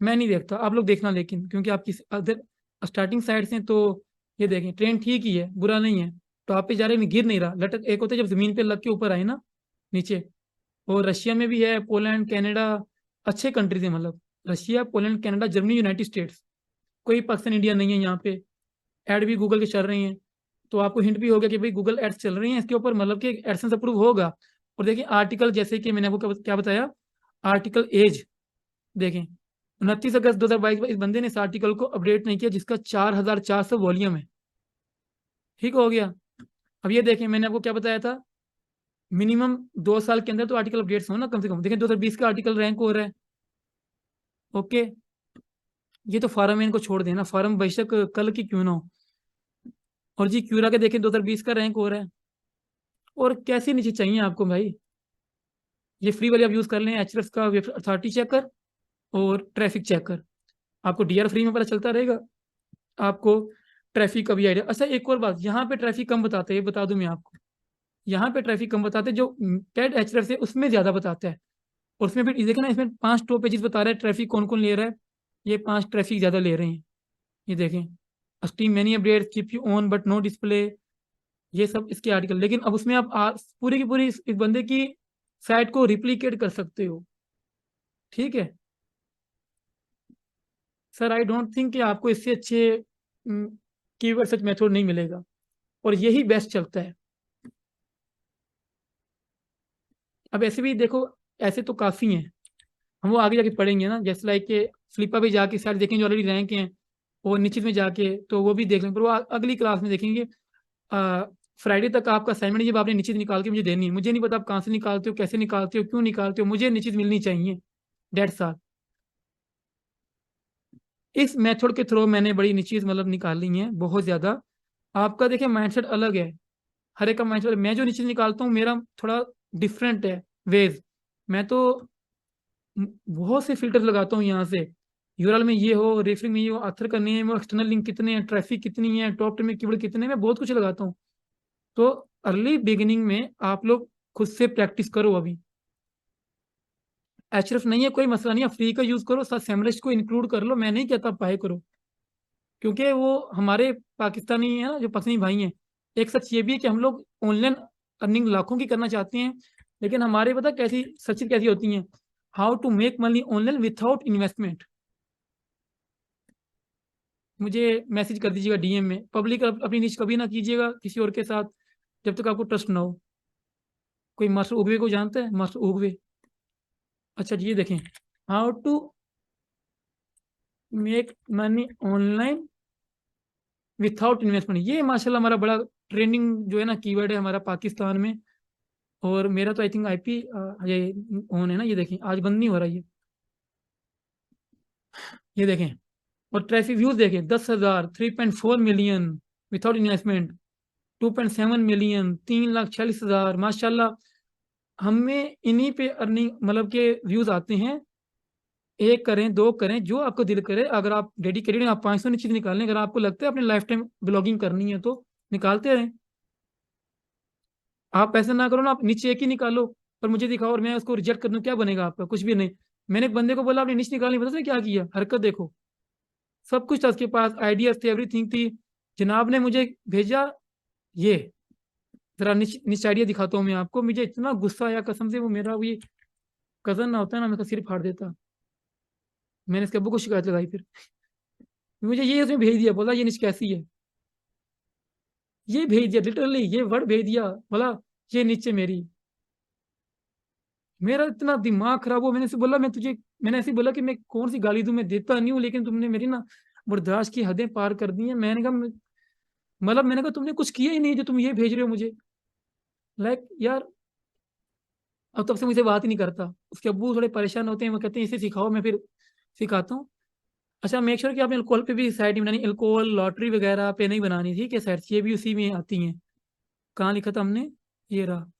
मैं नहीं देखता, आप लोग देखना लेकिन, क्योंकि आप किसी अदर स्टार्टिंग साइड से, तो ये देखें ट्रेंड ठीक ही है, बुरा नहीं है। तो आप पे जा रहे हैं, गिर नहीं रहा, लटक, एक होता है जब जमीन पे लग के ऊपर आए ना नीचे। और रशिया में भी है, पोलैंड, कनाडा, अच्छे कंट्रीज है मतलब। Russia, Poland, Canada, Germany, United states, कोई पाकिस्तान इंडिया नहीं है यहाँ पे। ऐड भी गूगल के चल रही हैं, तो आपको हिंट भी हो गया कि भाई गूगल एड्स चल रही हैं इसके ऊपर, मतलब कि एडसेंस अप्रूव होगा। और देखिए आर्टिकल, जैसे कि मैंने आपको क्या बताया, आर्टिकल एज देखें, 29 अगस्त 2022 में इस बंदे ने इस आर्टिकल को अपडेट नहीं किया, जिसका 4400 वॉल्यूम है। ठीक हो गया। अब ये देखें, मैंने आपको क्या बताया था, मिनिमम 2 साल के अंदर तो आर्टिकल अपडेट्स हो ना कम से कम। देखें 2020 का आर्टिकल रैंक हो रहा है। ओके, ये तो फार्म को छोड़ देना, फार्म बेशक कल की क्यों ना हो। और जी क्यूरा के देखें 2020 का रैंक हो रहा है। और कैसी नीचे चाहिए आपको भाई, ये फ्री वाले आप यूज कर लें, एचरेफ का वेब अथॉरिटी चेकर और ट्रैफिक चेकर। आपको डीआर फ्री में पता चलता रहेगा, आपको ट्रैफिक का भी आइडिया। अच्छा एक और बात, यहाँ पे ट्रैफिक कम बताते हैं, बता दूं मैं आपको, यहाँ पे ट्रैफिक कम बताते हैं, जो पेड एचरेफ से उसमें ज्यादा बताता है। और उसमें फिर देखे ना, इसमें 5 टॉप पेजेस बता रहा है ट्रैफिक कौन कौन ले रहा है। ये 5 ट्रैफिक ज्यादा ले रहे हैं, ये देखें, steam many update, keep you on but no display, ये सब इसके आर्टिकल। लेकिन अब उसमें आप पूरी की पूरी इस बंदे की साइट को रिप्लिकेट कर सकते हो। ठीक है सर, आई डोंट थिंक कि आपको इससे अच्छे कीवर्ड सर्च मेथड नहीं मिलेगा, और यही बेस्ट चलता है। अब ऐसे भी देखो, ऐसे तो काफ़ी हैं, हम वो आगे जाके पढ़ेंगे ना, जैसे लाइक के फ्लिपा भी जाके सारे देखेंगे जो ऑलरेडी रैंक हैं, और निश्चित में जाके तो वो भी देख लेंगे, पर वो अगली क्लास में देखेंगे। फ्राइडे तक आपका असाइनमेंट जब आपने निश्चित निकाल के मुझे देनी है, मुझे नहीं पता आप कहाँ से निकालते हो, कैसे निकालते हो, क्यों निकालते हो, मुझे निश्चित मिलनी चाहिए, डेट्स ऑल। इस मेथड के थ्रू मैंने बड़ी निश्चित मतलब निकाली है बहुत ज़्यादा। आपका देखिए माइंडसेट अलग है, हर एक का माइंडसेट। मैं जो निश्चित निकालता हूँ मेरा थोड़ा डिफरेंट है वेज। मैं तो बहुत से फिल्टर लगाता हूँ यहाँ से, यूआरएल में ये हो, रेफरिंग में ये हो, आथर करनी है, एक्सटर्नल लिंक कितने हैं, ट्रैफिक कितनी है, टॉप 10 में कीवर्ड कितने हैं, मैं बहुत कुछ लगाता हूँ। तो अर्ली बिगिनिंग में आप लोग खुद से प्रैक्टिस करो अभी। एचरफ नहीं है कोई मसला नहीं है, फ्री का यूज करो, साथ सेमरिस्ट को इंक्लूड कर लो, मैं नहीं कहता पाए करो, क्योंकि वो हमारे पाकिस्तानी है ना, जो पाकिस्तानी भाई हैं। एक सच ये भी है कि हम लोग ऑनलाइन अर्निंग लाखों की करना चाहते हैं, लेकिन हमारे पता कैसी सच्ची कैसी होती हैं, how to make money online without investment. मुझे मैसेज कर दीजिएगा डीएम में, पब्लिक अपनी नीच कभी ना कीजिएगा किसी और के साथ जब तक आपको ट्रस्ट ना हो। कोई मास्टर उगवे को जानता है, मास्टर उगवे? अच्छा जी, ये देखें, how to make money online without investment, ये माशाल्लाह हमारा बड़ा ट्रेंडिंग जो है ना कीवर्ड है हमारा पाकिस्तान में। और मेरा तो आई थिंक आईपी ये ऑन है ना, ये देखें आज बंद नहीं हो रहा ये देखें। और ट्रैफिक व्यूज देखें, 10,000, 3.4 मिलियन विथआउट इन्वेस्टमेंट, 2.7 मिलियन, 3,46,000 माशाल्लाह। हमें इन्हीं पे अर्निंग मतलब के व्यूज आते हैं। एक करें, दो करें, जो आपको दिल करे, अगर आप डेडिकेटेड हैं, आप 500 निश्चित निकालें, अगर आपको लगता है अपने लाइफ टाइम ब्लॉगिंग करनी है तो निकालते रहें। आप ऐसा ना करो ना, आप नीचे एक ही निकालो और मुझे दिखाओ और मैं उसको रिजेक्ट कर दूं, क्या बनेगा आपका? कुछ भी नहीं। मैंने एक बंदे को बोला आपने नीचे निकालनी, पता उसने क्या किया, हरकत देखो, सब कुछ था उसके पास, आइडियाज थे, एवरीथिंग थी। जनाब ने मुझे भेजा ये, जरा नीचे आइडिया दिखाता हूँ मैं आपको, मुझे इतना गुस्सा आया कसम से, वो मेरा वो ये कजन ना होता है ना, मेरा सिर फाड़ देता। मैंने इसके अब्बू को शिकायत लगाई फिर, मुझे ये उसने भेज दिया, बोला ये नीच कैसी है, ये भेज दिया लिटरली, ये वर्ड भेज दिया, बोला ये नीचे मेरी। मेरा इतना दिमाग खराब हुआ, मैंने ऐसे बोला कि मैं कौन सी गाली दूं, मैं देता नहीं हूँ, लेकिन तुमने मेरी ना बर्दाश्त की हदें पार कर दी हैं। मैंने कहा मतलब मैंने कहा तुमने कुछ किया ही नहीं जो तुम ये भेज रहे हो मुझे, लाइक यार। अब तब से मुझसे बात ही नहीं करता। उसके अब्बू थोड़े परेशान होते हैं, वो कहते हैं इसे सिखाओ, मैं फिर सिखाता हूँ। अच्छा मेक श्योर कि आपने अल्कोहल पे भी साइट नहीं बनानी, अल्कोहल लॉटरी वगैरह पे नहीं बनानी, ठीक है साइट, ये भी उसी में आती हैं। कहाँ लिखा था हमने, ये रहा,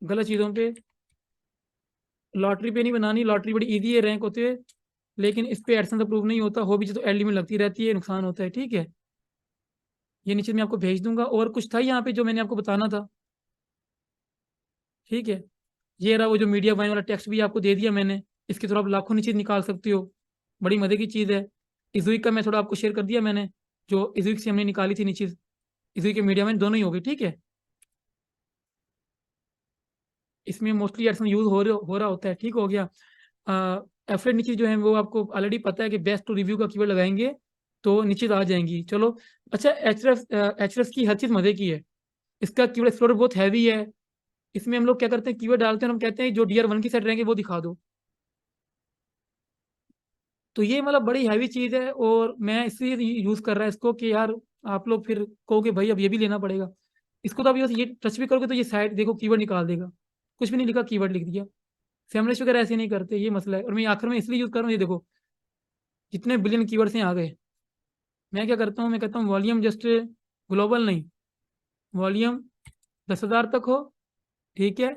गलत चीज़ों पे, लॉटरी पे नहीं बनानी, लॉटरी बड़ी इजी है रैंक होते हुए, लेकिन इस पे एडसेंस अप्रूव नहीं होता, हो भी तो एड लिमिट लगती रहती है, नुकसान होता है, ठीक है। ये नीचे मैं आपको भेज दूंगा, और कुछ था यहाँ पे जो मैंने आपको बताना था, ठीक है। ये रहा वो जो मीडिया बाइंग वाला टेक्स्ट भी आपको दे दिया मैंने, इसके थ्रू आप लाखों नीचे निकाल सकते हो। बड़ी मजे की चीज़ है। इजुई का मैं थोड़ा आपको शेयर कर दिया मैंने, जो इजुई से हमने निकाली थी नीचे, इजुई के मीडिया बाइंग दोनों ही हो गई, ठीक है। इसमें मोस्टली एडसन यूज हो रहा होता है, ठीक हो गया। एफलेट नीचे जो है वो आपको ऑलरेडी पता है कि बेस्ट टू रिव्यू का कीवर्ड लगाएंगे तो नीचे आ जाएंगी, चलो। अच्छा, एचरेस की हर चीज़ मजे की है। इसका कीवर्ड एक्सप्लोरर बहुत हैवी है। इसमें हम लोग क्या करते हैं, कीवर्ड डालते हैं और हम कहते हैं जो डीआर 1 की साइड रहेंगे वो दिखा दो। तो ये मतलब बड़ी हैवी चीज़ है, और मैं इसलिए यूज़ कर रहा है इसको कि यार आप लोग फिर कहोगे भाई अब ये भी लेना पड़ेगा। इसको तो आप ये टच भी करोगे तो ये साइड देखो कीवर्ड निकाल देगा, कुछ भी नहीं लिखा कीवर्ड लिख दिया। सेमलेस वगैरह ऐसे नहीं करते, ये मसला है। और मैं आखिर में इसलिए यूज़ कर रहा हूँ, ये देखो जितने बिलियन कीवर्ड्स यहाँ आ गए। मैं क्या करता हूँ, मैं कहता हूँ वॉल्यूम जस्ट ग्लोबल नहीं, वॉल्यूम 10,000 तक हो, ठीक है।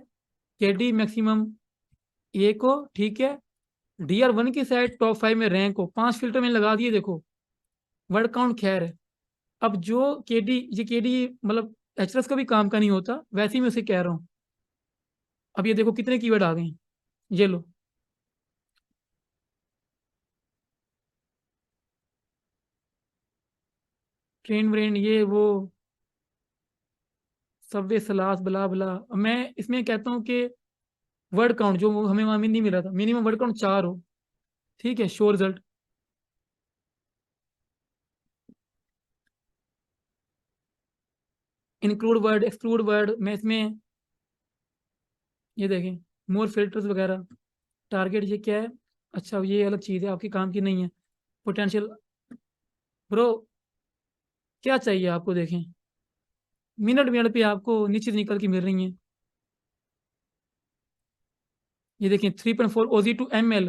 केडी मैक्सिमम 1 हो, ठीक है। डीआर 1 की साइड टॉप 5 में रैंक हो, 5 फिल्टर मैंने लगा दिए, देखो। वर्ड काउंट खैर है। अब जो केडी, ये केडी मतलब एचरस का भी काम का नहीं होता, वैसे ही मैं उसे कह रहा हूँ। अब ये देखो कितने कीवर्ड आ गए हैं, ये लो। ट्रेन व्रेन ये वो, सबवे सलास बला बला। मैं इसमें कहता हूँ कि वर्ड काउंट जो हमें वहां में नहीं मिला था, मिनिमम वर्ड काउंट 4 हो, ठीक है। Show result, include word, exclude word, मैं इसमें ये देखें मोर फिल्टर्स वगैरह। टारगेट ये क्या है, अच्छा ये अलग चीज़ है, आपके काम की नहीं है। पोटेंशियल, ब्रो क्या चाहिए आपको, देखें मिनट मिनट पे आपको नीचे निकल के मिल रही हैं। ये देखें 3.4 OZ to ml,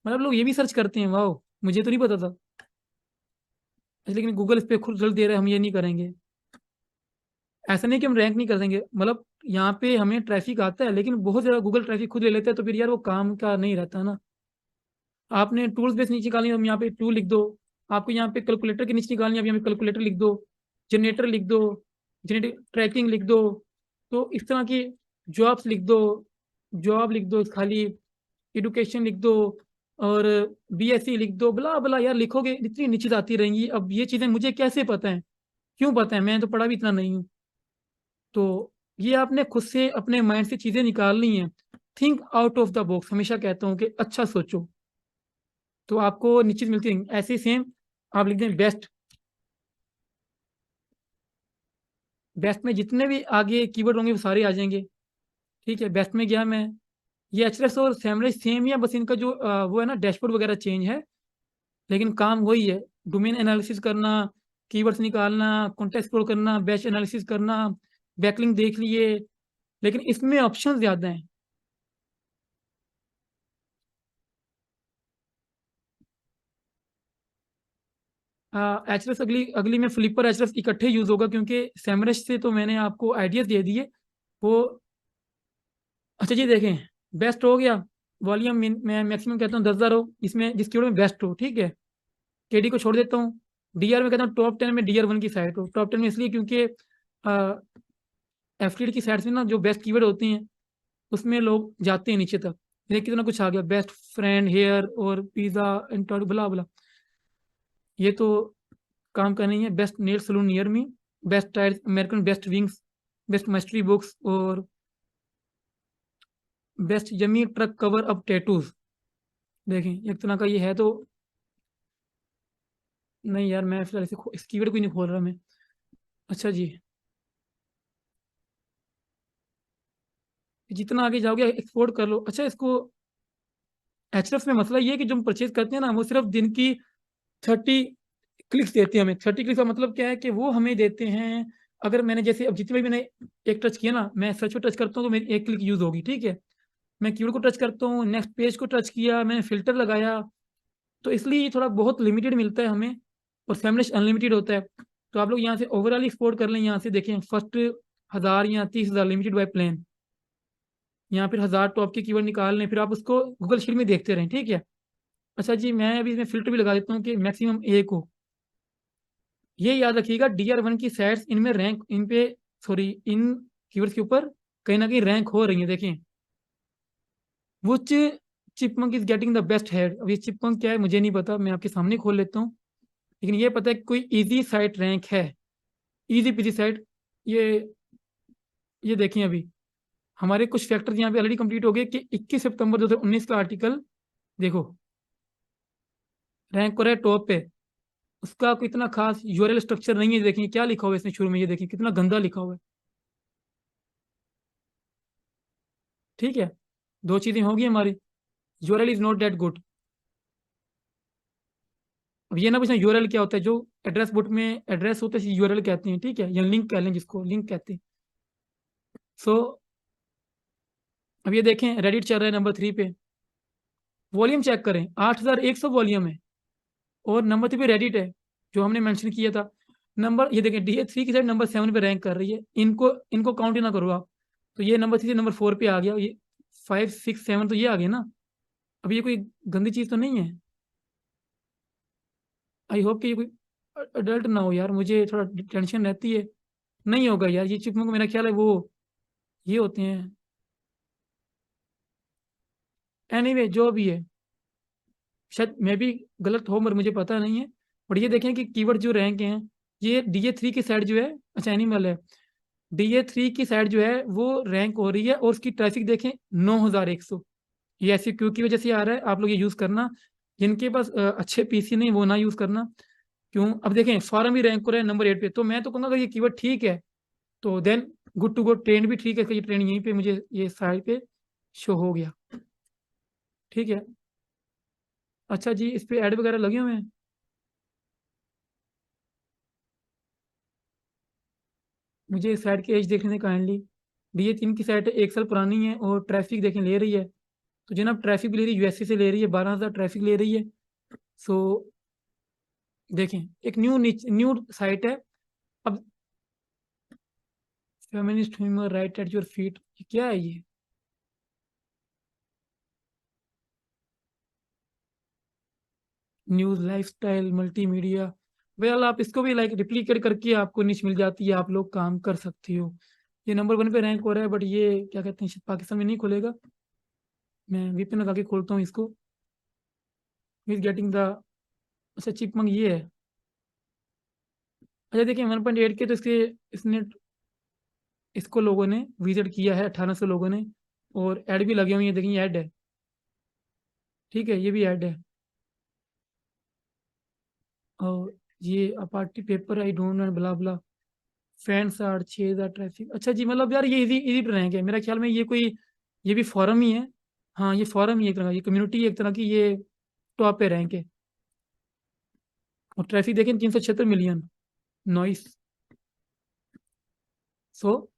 मतलब लोग ये भी सर्च करते हैं, वाह, मुझे तो नहीं पता था। लेकिन गूगल इस पे खुद रिजल्ट दे रहा है, हम ये नहीं करेंगे। ऐसा नहीं कि हम रैंक नहीं कर देंगे, मतलब यहाँ पे हमें ट्रैफिक आता है लेकिन बहुत ज़्यादा गूगल ट्रैफिक खुद ले लेता है, तो फिर यार वो काम का नहीं रहता ना। आपने टूल्स बेस नीचे निकालनी है, हम यहाँ पे टूल लिख दो। आपको यहाँ पे कैलकुलेटर के नीचे निकालनी है, अब यहाँ पे कैलकुलेटर लिख दो। जनरेटर लिख दो, जनरेटिव ट्रैकिंग लिख दो। तो इस तरह की जॉब्स लिख दो, जॉब लिख दो खाली, एडुकेशन लिख दो, और बीएससी लिख दो, बला बला यार लिखोगे इतनी नीचे आती रहेंगी। अब ये चीज़ें मुझे कैसे पता है, क्यों पता है, मैं तो पढ़ा भी इतना नहीं हूँ। तो ये आपने खुद से अपने माइंड से चीज़ें निकालनी है। Think out of the box, हमेशा कहता हूँ कि अच्छा सोचो, तो आपको निश्चित मिलती रहेंगी। ऐसे सेम आप लिख दें बेस्ट, बेस्ट में जितने भी आगे कीवर्ड होंगे वो सारे आ जाएंगे, ठीक है। बेस्ट में गया मैं, ये एचरेस और सैमरेज सेम ही है, बस इनका जो वो है ना डैशबोर्ड वगैरह चेंज है, लेकिन काम वही है। डोमेन एनालिसिस करना, कीवर्ड्स निकालना, कॉन्टेक्स्ट एक्सप्लोर करना, बैच एनालिसिस करना, बैकलिंक देख लिए, लेकिन इसमें ऑप्शन ज़्यादा हैं। एचरेस अगली अगली में फ्लिपर एचरेस इकट्ठे यूज होगा, क्योंकि सैमरश से तो मैंने आपको आइडियाज दे दिए वो। अच्छा जी देखें, बेस्ट हो गया। वॉल्यूम मैं मैक्सिमम कहता हूँ 10,000 हो, इसमें जिस कीवर्ड में बेस्ट हो, ठीक है। केडी को छोड़ देता हूँ। डीआर में कहता हूँ टॉप 10 में डीआर 1 की साइट हो, टॉप 10 में इसलिए क्योंकि एफलीड की साइट से ना जो बेस्ट कीवर्ड होती हैं उसमें लोग जाते हैं नीचे तक। ये कितना कुछ आ गया, बेस्ट फ्रेंड हेयर और पिज्ज़ा एंड बला बला, ये तो काम का नहीं है। Best nail salon near me, best tyres American, best wings, best mystery books, और best yummy truck cover up tattoos. देखें एक तरह का ये है तो। नहीं यार मैं फिलहाल इसे इस कीवर्ड को ही नहीं खोल रहा मैं। अच्छा जी, जितना आगे जाओगे एक्सपोर्ट कर लो। अच्छा, इसको एचएफ में मसला ये है कि जो हम परचेज करते हैं ना, वो सिर्फ दिन की 30 क्लिक्स देते हैं हमें। 30 क्लिक्स का मतलब क्या है कि वो हमें देते हैं, अगर मैंने जैसे अब जितने भी मैंने एक टच किया ना, मैं सर्च पे टच करता हूँ तो मेरी 1 क्लिक यूज होगी, ठीक है। मैं कीवर्ड को टच करता हूँ, नेक्स्ट पेज को टच किया, मैंने फिल्टर लगाया, तो इसलिए ये थोड़ा बहुत लिमिटेड मिलता है हमें। और सेमलेस अनलिमिटेड होता है। तो आप लोग यहाँ से ओवरऑल एक्सपोर्ट कर लें, यहाँ से देखें फर्स्ट 1,000 या 30,000 लिमिटेड बाय प्लान, यहाँ फिर 1,000 टॉप के कीवर्ड निकाल लें, फिर आप उसको गूगल शीट में देखते रहें, ठीक है। अच्छा जी, मैं अभी इसमें फिल्टर भी लगा देता हूँ कि मैक्सिमम 1 हो। ये याद रखिएगा डीआर 1 की साइट्स इनमें रैंक इन पे, सॉरी इन कीवर्ड्स के ऊपर कहीं ना कहीं रैंक हो रही है, देखें। Which chipmunk is getting the best head. अब ये चिपमंक क्या है मुझे नहीं पता, मैं आपके सामने खोल लेता हूँ, लेकिन ये पता है कि कोई इजी साइट रैंक है, इजी पीजी साइट। ये ये देखें, अभी हमारे कुछ फैक्टर्स यहाँ पे ऑलरेडी कंप्लीट हो गए कि 21 सितंबर 2019 का आर्टिकल देखो, रैंक हो रहा है टॉप पे। उसका कोई इतना खास यूआरएल स्ट्रक्चर नहीं है। देखिए क्या लिखा हुआ है इसने शुरू में, ये देखिए कितना गंदा लिखा हुआ है। ठीक है, दो चीजें होगी हमारी, URL is not that good. अब ये ना पूछना यूआरएल क्या होता है, जो एड्रेस बुक में एड्रेस होता है यूआरएल कहते हैं, ठीक है, या लिंक कह लें, जिसको लिंक कहते हैं। सो अब ये देखें रेडिट चल रहा है नंबर 3 पे, वॉल्यूम चेक करें 8100 वॉल्यूम है, और नंबर 3 पे रेडिट है जो हमने मेंशन किया था। नंबर ये देखें DA3 की साइड नंबर 7 पे रैंक कर रही है, इनको इनको काउंट ही ना करो आप, तो ये नंबर 3 से नंबर 4 पे आ गया, ये 5 6 7 तो ये आ गया ना। अब ये कोई गंदी चीज़ तो नहीं है। आई होप कि ये कोई अडल्ट ना हो यार, मुझे थोड़ा टेंशन रहती है। नहीं होगा यार, ये चिपमंक मेरा ख्याल है वो ये होते हैं। एनीवे जो भी है, शायद मैं भी गलत हो मगर मुझे पता नहीं है। और ये देखें कि कीवर्ड जो रैंक हैं, ये DA3 की साइड जो है, अच्छा एनिमल है, DA3 की साइड जो है वो रैंक हो रही है, और उसकी ट्रैफिक देखें 9100। ये ऐसी क्यों की वजह से आ रहा है, आप लोग ये यूज़ करना। जिनके पास अच्छे पीसी नहीं वो ना यूज़ करना। क्यों, अब देखें फॉरम ही रैंक हो रहा है नंबर 8 पे, तो मैं तो कहूँगा अगर ये कीवर्ड ठीक है तो then good to go. Trend भी ठीक है, ये ट्रेंड यहीं पे मुझे ये साइड पे शो हो गया। ठीक है, अच्छा जी, इस पे ऐड वगैरह लगे हुए हैं। मुझे इस साइड की एज देखने दें काइंडली। DA3 की साइड 1 साल पुरानी है, और ट्रैफिक देखें ले रही है, तो जनाब ट्रैफिक भी ले रही है, यूएससी से ले रही है, 12,000 ट्रैफिक ले रही है। सो देखें एक न्यू साइट है। अब feminist humour right at your feet, ये क्या है ये? न्यूज लाइफस्टाइल मल्टीमीडिया, वेल आप इसको भी लाइक रिप्लिकेट करके आपको निश मिल जाती है, आप लोग काम कर सकते हो। ये नंबर 1 पे रैंक हो रहा है, बट ये क्या कहते हैं शायद पाकिस्तान में नहीं खुलेगा। मैं VPN लगा के खोलता हूँ इसको। इज गेटिंग द, अच्छा चिपमंक ये है। अच्छा देखिए 1.8 के तो इसके इसने इसको लोगों ने विजिट किया है 1800 लोगों ने, और ऐड भी लगे हुए हैं, देखिए ऐड है। ठीक है, ये भी ऐड है। और ये a party paper I don't know blah blah, fans are 6000 traffic. अच्छा जी, मतलब यार ये इजी इजी रैंक है मेरा ख्याल में, ये कोई ये भी फॉरम ही है। हाँ ये फॉरम ही एक तरह का, ये कम्युनिटी एक तरह की, ये टॉप पे रैंक है। और ट्रैफिक देखें 376 million noise. So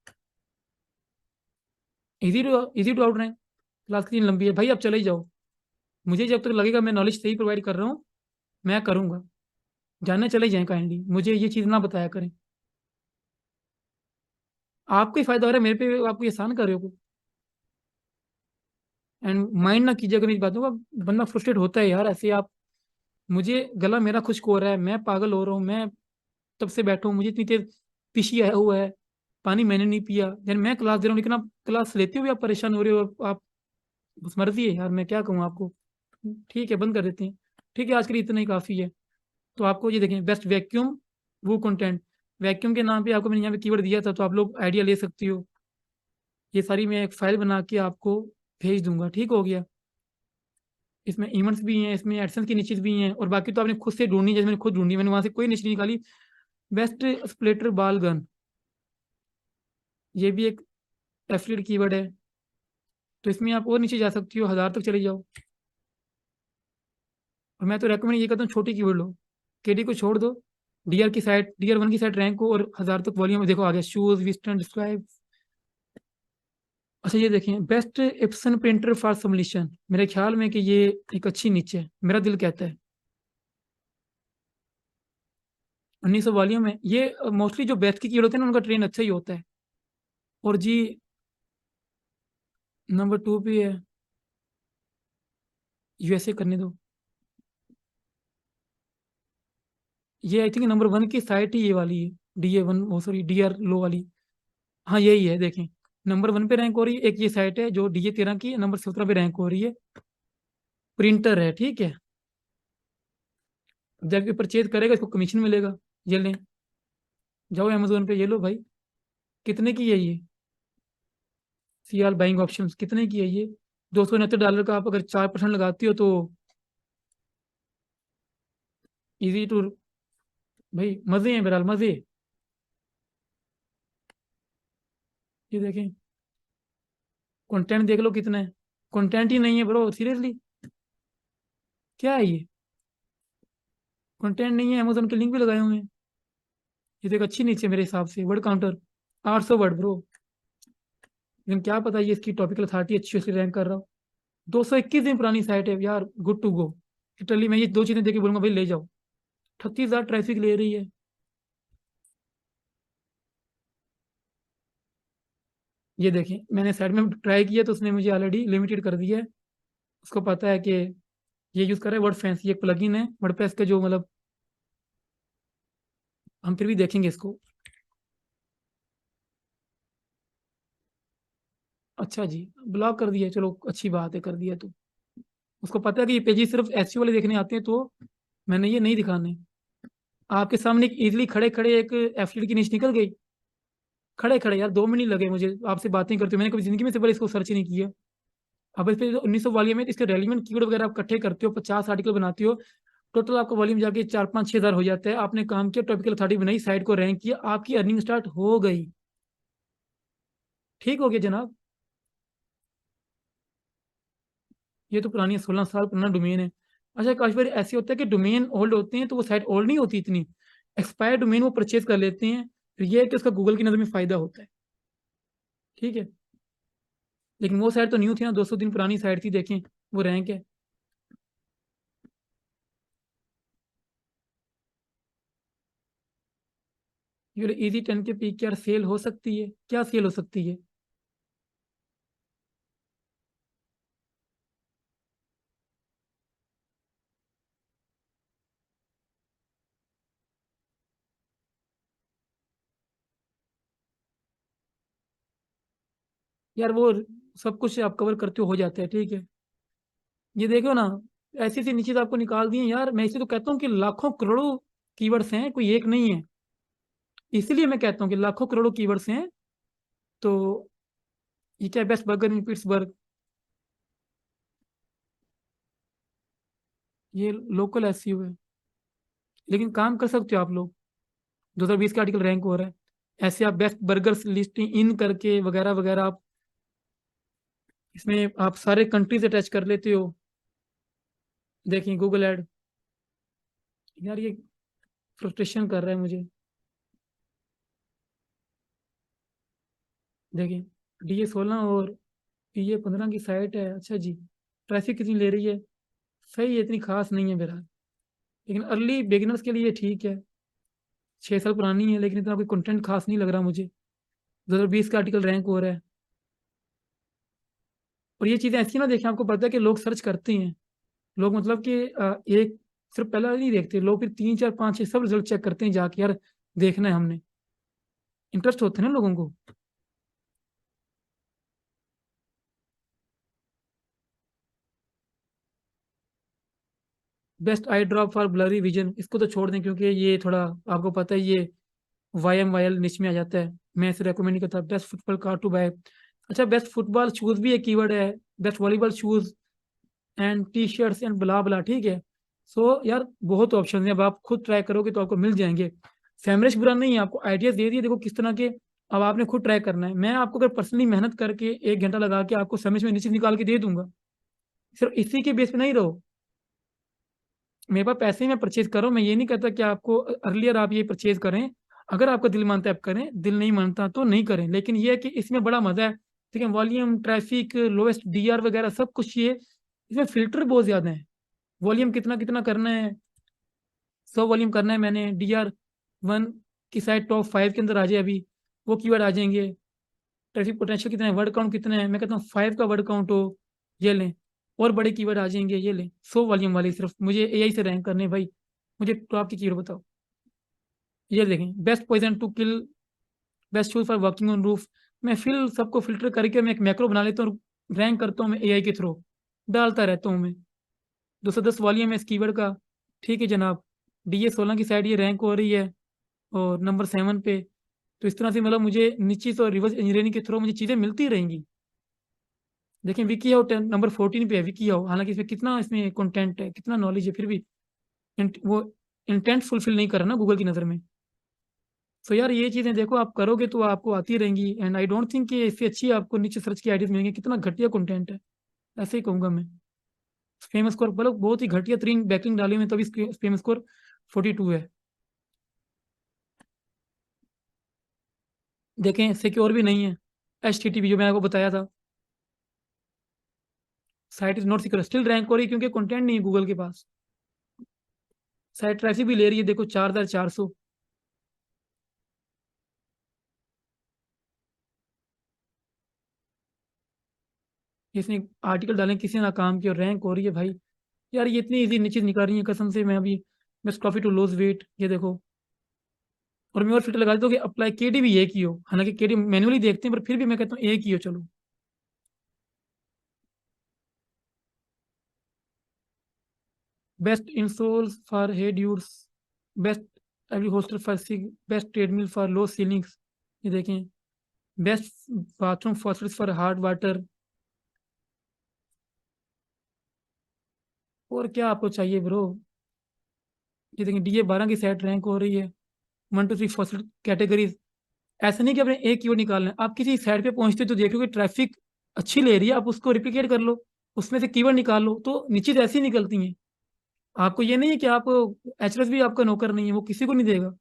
easy to outrank. Class की लंबी है भाई, अब चले ही जाओ। मुझे जब तक लगेगा मैं नॉलेज सही प्रोवाइड कर रहा हूँ, मैं करूँगा। जानने चले जाएं काइंडली, मुझे ये चीज़ ना बताया करें। आपको ही फायदा हो रहा है, मेरे पे आपको एहसान कर रहे हो। एंड माइंड ना कीजिएगा मेरी बातों का, बंदा फ्रस्ट्रेट होता है यार ऐसे आप। मुझे गला मेरा खुश्क हो रहा है, मैं पागल हो रहा हूँ, मैं तब से बैठा हूँ, मुझे इतनी तेज पीछी आया हुआ है, पानी मैंने नहीं पिया, देन मैं क्लास दे रहा हूँ, लेकिन आप क्लास लेते हुए आप परेशान हो रहे हो। आप बस मर्जी है यार, मैं क्या कहूँ आपको। ठीक है, बंद कर देते हैं। ठीक है, आज के लिए इतना ही काफ़ी है। तो आपको ये देखें बेस्ट वैक्यूम वो कंटेंट, वैक्यूम के नाम पे आपको मैंने यहाँ पे कीवर्ड दिया था, तो आप लोग आइडिया ले सकती हो। ये सारी मैं एक फाइल बना के आपको भेज दूंगा, ठीक हो गया। इसमें इवेंट्स भी हैं, इसमें एडसेंस की निचेस भी हैं, और बाकी तो आपने खुद से ढूंढनी, जैसे मैंने खुद ढूंढी, मैंने वहाँ से कोई निच नहीं निकाली। बेस्ट स्प्लिटर बाल गन, ये भी एक एफिलिएट कीवर्ड है, तो इसमें आप और नीचे जा सकती हो, 1000 तक चले जाओ। और मैं तो रेकमेंड ये करता हूँ छोटी कीवर्ड लो, KD को छोड़ दो, DR1 की साइड रैंक को, और 1000 तक वॉल्यूम देखो आ गया, शूज वेस्टर्न डिस्क्राइब। अच्छा ये देखें best Epson printer for submission, मेरे ख्याल में कि ये एक अच्छी नीचे है, मेरा दिल कहता है। 1900 वॉल्यूम है ये। मोस्टली जो बेस्ट की कीवर्ड होते हैं ना उनका ट्रेंड अच्छा ही होता है। और जी नंबर 2 पे है, USA करने दो। ये आई थिंक नंबर 1 की साइट ही ये वाली है, DA1, ओ सॉरी DR लो वाली। हाँ यही है देखें, नंबर 1 पे रैंक हो रही है। एक ये साइट है जो DJ13 की नंबर 17 पे रैंक हो रही है। प्रिंटर है, ठीक है। जब ये परचेज करेगा इसको कमीशन मिलेगा। ये लें, जाओ अमेजोन पे, ये लो भाई। कितने की है ये? CR बाइंग ऑप्शन कितने की है ये? $269 का। आप अगर 4% लगाती हो तो इजी टू, भाई मजे हैं बहरहाल, मजे। ये देखें, कंटेंट देख लो कितना है। कंटेंट ही नहीं है ब्रो, सीरियसली। क्या है ये? कंटेंट नहीं है, अमेजोन के लिंक भी लगाए हुए हैं। ये देख, अच्छी नीचे मेरे हिसाब से वर्ड काउंटर 800 वर्ड ब्रो। लेकिन क्या पता ये इसकी टॉपिकल अथॉरिटी अच्छी उसकी रैंक कर रहा हो। 221 दिन पुरानी साइट है यार, गुड टू गो। लिटरली मैं ये दो चीजें देख के बोलूंगा भाई ले जाओ। 38,000 ट्रैफिक ले रही है। ये देखें, मैंने साइट में ट्राई किया तो उसने मुझे ऑलरेडी लिमिटेड कर दिया है। उसको पता है कि ये यूज कर रहा है वर्ड फैंसी, एक प्लगइन है वर्डप्रेस का जो मतलब, हम फिर भी देखेंगे इसको। अच्छा जी, ब्लॉक कर दिया, चलो अच्छी बात है, कर दिया तो। उसको पता है कि ये पेजेस सिर्फ एसईओ वाले देखने आते हैं, तो मैंने ये नहीं दिखाने। आपके सामने इजीली खड़े खड़े एक एफिलिएट की नीच निकल गई। खड़े खड़े यार, 2 मिनट नहीं लगे मुझे आपसे बातें करते हुए। मैंने कभी जिंदगी में से पहले इसको सर्च नहीं किया। अब इस पे 1900 वॉल्यूम है, इसके रेलिवेंट कीवर्ड वगैरह आप इकट्ठे करते हो, 50 आर्टिकल बनाते हो, टोटल आपका वॉल्यूम जाके 4-5-6 हज़ार हो जाता है। आपने काम किया, टॉपिकल अथॉरिटी बनाई, साइट को रैंक किया, आपकी अर्निंग स्टार्ट हो गई। ठीक हो गया जनाब। ये तो पुरानी 16 साल पुराना डोमेन है। अच्छा, काफी बार ऐसे होता है कि डोमेन ओल्ड होते हैं तो वो साइट ओल्ड नहीं होती इतनी। एक्सपायर डोमेन वो परचेज कर लेते हैं, फिर ये है कि उसका गूगल की नज़र में फायदा होता है। ठीक है। लेकिन वो साइट तो न्यू थी ना, 200 दिन पुरानी साइट थी, देखें वो रैंक है। ये EZ10 के पीक यार सेल हो सकती है, क्या सेल हो सकती है? यार वो सब कुछ आप कवर करते हो जाता है, ठीक है। ये देखो ना, ऐसी ऐसी नीचे तो आपको निकाल दिए यार। मैं इसे तो कहता हूँ कि लाखों करोड़ों कीवर्ड्स हैं, कोई एक नहीं है। इसीलिए मैं कहता हूँ कि लाखों करोड़ों कीवर्ड्स हैं। तो ये क्या, बेस्ट बर्गर इन पिट्सबर्ग, ये लोकल एसईओ है। लेकिन काम कर सकते हो आप लोग। 2020 का आर्टिकल रैंक हो रहा है। ऐसे आप बेस्ट बर्गर्स लिस्टिंग इन करके वगैरह वगैरह, आप इसमें आप सारे कंट्रीज अटैच कर लेते हो। देखिए गूगल ऐड। यार ये फ्रस्ट्रेशन कर रहा है मुझे। देखिए, DA16 और PA15 की साइट है। अच्छा जी, ट्रैफिक कितनी ले रही है? सही है, इतनी खास नहीं है मेरा। लेकिन अर्ली बिगिनर्स के लिए ठीक है। 6 साल पुरानी है, लेकिन इतना कोई कंटेंट खास नहीं लग रहा मुझे। 2020 का आर्टिकल रैंक हो रहा है। और ये चीज़ें ऐसी ना, देखें आपको पता है कि लोग सर्च करते हैं। लोग मतलब कि एक सिर्फ पहला नहीं देखते लोग, फिर 3 4 5 6 सब रिजल्ट चेक करते हैं जाके, यार देखना है हमने। इंटरेस्ट होता है ना लोगों को। Best I drop for blurry vision, इसको तो छोड़ दें क्योंकि ये थोड़ा, आपको पता है ये YMYL निच में आ जाता है। मैं इसे रेकमेंड नहीं करता। Best football car to buy. अच्छा, बेस्ट फुटबॉल शूज भी एक कीवर्ड है। Best volleyball shoes and T-shirts and blah blah, ठीक है। सो यार बहुत ऑप्शन है, अब आप खुद ट्राई करोगे तो आपको मिल जाएंगे। फेमरेश बुरा नहीं है, आपको आइडियाज दे दिए, देखो किस तरह के। अब आपने खुद ट्राई करना है। मैं आपको अगर पर्सनली मेहनत करके 1 घंटा लगा के आपको समझ में नीचे निकाल के दे दूंगा। सिर्फ इसी के बेस पे नहीं रहो। मेरे पास पैसे ही मैं परचेज करो, मैं ये नहीं कहता कि आपको अर्लियर आप ये परचेज करें। अगर आपका दिल मानता है आप करें, दिल नहीं मानता तो नहीं करें। लेकिन ये है कि इसमें बड़ा मजा है। ठीक है, वॉल्यूम, ट्रैफिक, लोएस्ट DR वगैरह सब कुछ ये, इसमें फिल्टर बहुत ज्यादा है। वॉल्यूम कितना कितना करना है, 100 वॉल्यूम करना है मैंने, DR1 की साइड टॉप 5 के अंदर आ जाए अभी, वो कीवर्ड आ जाएंगे। ट्रैफिक पोटेंशियल कितना है, वर्ड काउंट कितना है, मैं कहता हूँ 5 का वर्ड काउंट हो, ये लें। और बड़े कीवर्ड आ जाएंगे, ये लें। 100 वॉल्यूम वाली सिर्फ मुझे AI से रैंक करने हैं भाई। मुझे टॉप की कीवर्ड बताओ। ये देखें, best poison to kill best shoes for working on roof. मैं सबको फिल्टर करके मैं एक मैक्रो बना लेता हूँ, रैंक करता हूँ मैं एआई के थ्रू, डालता रहता हूँ मैं। 210 वॉल्यूम है इस कीवर्ड का। ठीक है जनाब। DA 16 की साइड ये रैंक हो रही है और नंबर 7 पे। तो इस तरह से मतलब मुझे निश्चित और रिवर्स इंजीनियरिंग के थ्रू मुझे चीज़ें मिलती रहेंगी। देखें विकी हाउ नंबर 14 पे है विकी हाउ, हालांकि इसमें कितना इसमें कंटेंट है, कितना नॉलेज है, फिर भी वो इंटेंट फुलफिल नहीं कर रहा ना गूगल की नज़र में। सो यार ये चीज़ें देखो आप करोगे तो आपको आती रहेंगी। एंड आई डोंट थिंक कि इससे अच्छी आपको नीचे सर्च की आइडियाज मिलेंगे। कितना घटिया कंटेंट है, ऐसे ही कहूंगा मैं। फेमस स्कोर मतलब बहुत ही घटिया 3 बैकलिंक डाली में तभी फेमस स्कोर 42 है। देखें सिक्योर भी नहीं है। HTTP जो मैंने आपको बताया था, site is not secure, still rank हो रही है क्योंकि कंटेंट नहीं है गूगल के पास। साइट ट्रैफिक भी ले रही है, देखो 4400। इसने आर्टिकल डाले किसी ने काम किया और रैंक हो रही है भाई। यार ये इतनी इजी चीज निकाल रही है कसम से। मैं अभी best coffee to lose weight ये देखो, और मैं और फिल्टर लगा देता हूँ कि अप्लाई केडी भी एक ही हो, हालांकि केडी मैन्युअली देखते हैं पर फिर भी मैं कहता हूँ एक ही हो चलो। Best insoles for head use, best every holster for Sig, best treadmill for low ceilings, ये देखें। Best bathroom faucets for hard water. और क्या आपको चाहिए ब्रो। ये देखें DA 12 की सेट रैंक हो रही है, 1 2 3 फॉस्फेट कैटेगरीज। ऐसा नहीं कि आपने एक कीवर्ड निकालना है, आप किसी साइट पे पहुंचते तो देख लो कि ट्रैफिक अच्छी ले रही है, आप उसको रिप्लिकेट कर लो, उसमें से कीवर्ड निकाल लो, तो नीचे ऐसी ही निकलती हैं। आपको ये नहीं है कि आप, एचरस भी आपका नौकर नहीं है, वो किसी को नहीं देगा,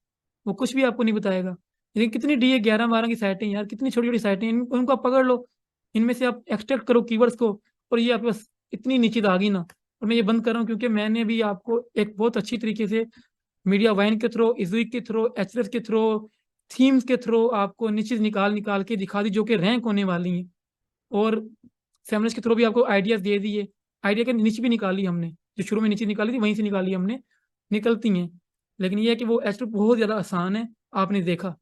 वो कुछ भी आपको नहीं बताएगा। लेकिन कितनी DA 11 12 की साइटें हैं यार, कितनी छोटी छोटी साइटें हैं, उनको आप पकड़ लो, इनमें से आप एक्सट्रैक्ट करो कीवर्ड्स को, और ये आपके पास इतनी नीचे आ गई ना। और मैं ये बंद कर रहा हूँ क्योंकि मैंने भी आपको एक बहुत अच्छी तरीके से मीडिया वाइन के थ्रू, इजुइक के थ्रू, एचरस के थ्रू, थीम्स के थ्रू आपको नीचे निकाल निकाल के दिखा दी जो कि रैंक होने वाली हैं। और सेमरस के थ्रू भी आपको आइडियाज दे दिए, आइडिया के नीचे भी निकाली हमने, जो शुरू में नीचे निकाली थी वहीं से निकाली हमने, निकलती हैं। लेकिन ये है कि वो एच बहुत ज़्यादा आसान है, आपने देखा,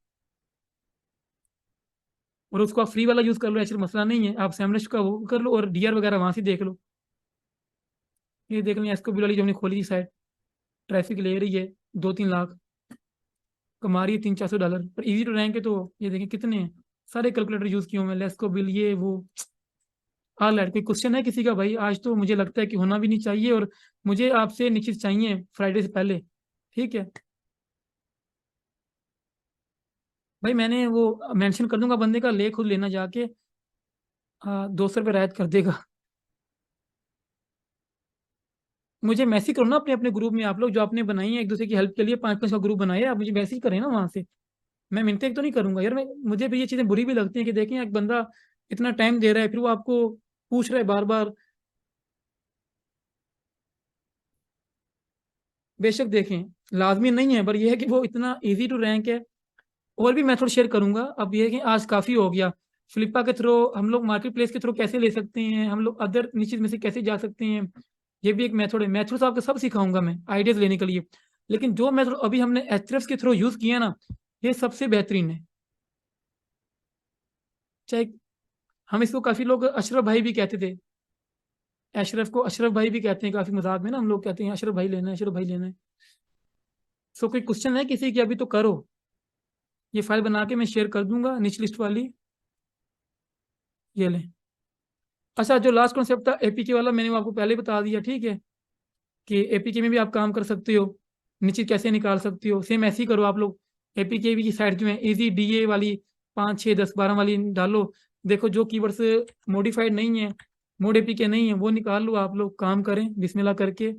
और उसको आप फ्री वाला यूज़ कर लो, एच मसला नहीं है, आप सेमरस का वो कर लो और डीआर वगैरह वहाँ से देख लो। ये देख लो एस्को बिल वाली जो हमने खोली थी साइट, ट्रैफिक ले रही है 2 3 लाख, कमा रही है $300 400, पर इजी टू रैंक है। तो ये देखें कितने हैं, सारे कैलकुलेटर यूज़ किए हुए हैं, लेस्को बिल ये वो। हाँ लैड कोई क्वेश्चन है किसी का भाई? आज तो मुझे लगता है कि होना भी नहीं चाहिए, और मुझे आपसे निश्चित चाहिए फ्राइडे से पहले। ठीक है भाई, मैंने वो मेंशन कर दूंगा बंदे का, ले खुद लेना जाके। 200 रुपये रायत कर देगा। मुझे मैसेज करो ना अपने अपने ग्रुप में, आप लोग जो आपने बनाई है एक दूसरे की हेल्प के लिए, 5 5 का ग्रुप बनाए, आप मुझे मैसेज करें ना वहाँ से। मैं मिनटेक तो नहीं करूंगा यार, मैं, मुझे भी ये चीज़ें बुरी भी लगती हैं कि देखें एक बंदा इतना टाइम दे रहा है फिर वो आपको पूछ रहा है बार बार। बेशक देखें लाजमी नहीं है, पर यह है कि वो इतना इजी टू रैंक है। और भी मेथड शेयर करूंगा। अब ये है कि आज काफ़ी हो गया। फ्लिपा के थ्रू हम लोग मार्केट प्लेस के थ्रू कैसे ले सकते हैं, हम लोग अदर नीचे में से कैसे जा सकते हैं, ये भी एक मेथड है। मेथड्स आपको सब सिखाऊंगा मैं आइडियाज लेने के लिए। लेकिन जो मेथड अभी हमने एचरेफ्स के थ्रू यूज़ किया ना, ये सबसे बेहतरीन है। चाहे हम इसको, काफ़ी लोग अशरफ भाई भी कहते थे, अशरफ को अशरफ भाई भी कहते हैं काफ़ी मजाक में ना, हम लोग कहते हैं अशरफ भाई लेना है, अशरफ भाई लेना है। सो कोई क्वेश्चन है किसी की अभी तो करो। ये फाइल बना के मैं शेयर कर दूंगा निच लिस्ट वाली, ये लें। अच्छा जो लास्ट कॉन्सेप्ट था APK वाला, मैंने वो आपको पहले ही बता दिया। ठीक है कि APK में भी आप काम कर सकते हो, नीचे कैसे निकाल सकते हो, सेम ऐसे ही करो आप लोग। APK भी की साइड जो है इजी DA वाली 5 6 10 12 वाली डालो। देखो जो कीवर्ड्स मॉडिफाइड नहीं है, मोड APK नहीं है, वो निकाल लो, आप लोग काम करें बिस्मिल्लाह करके।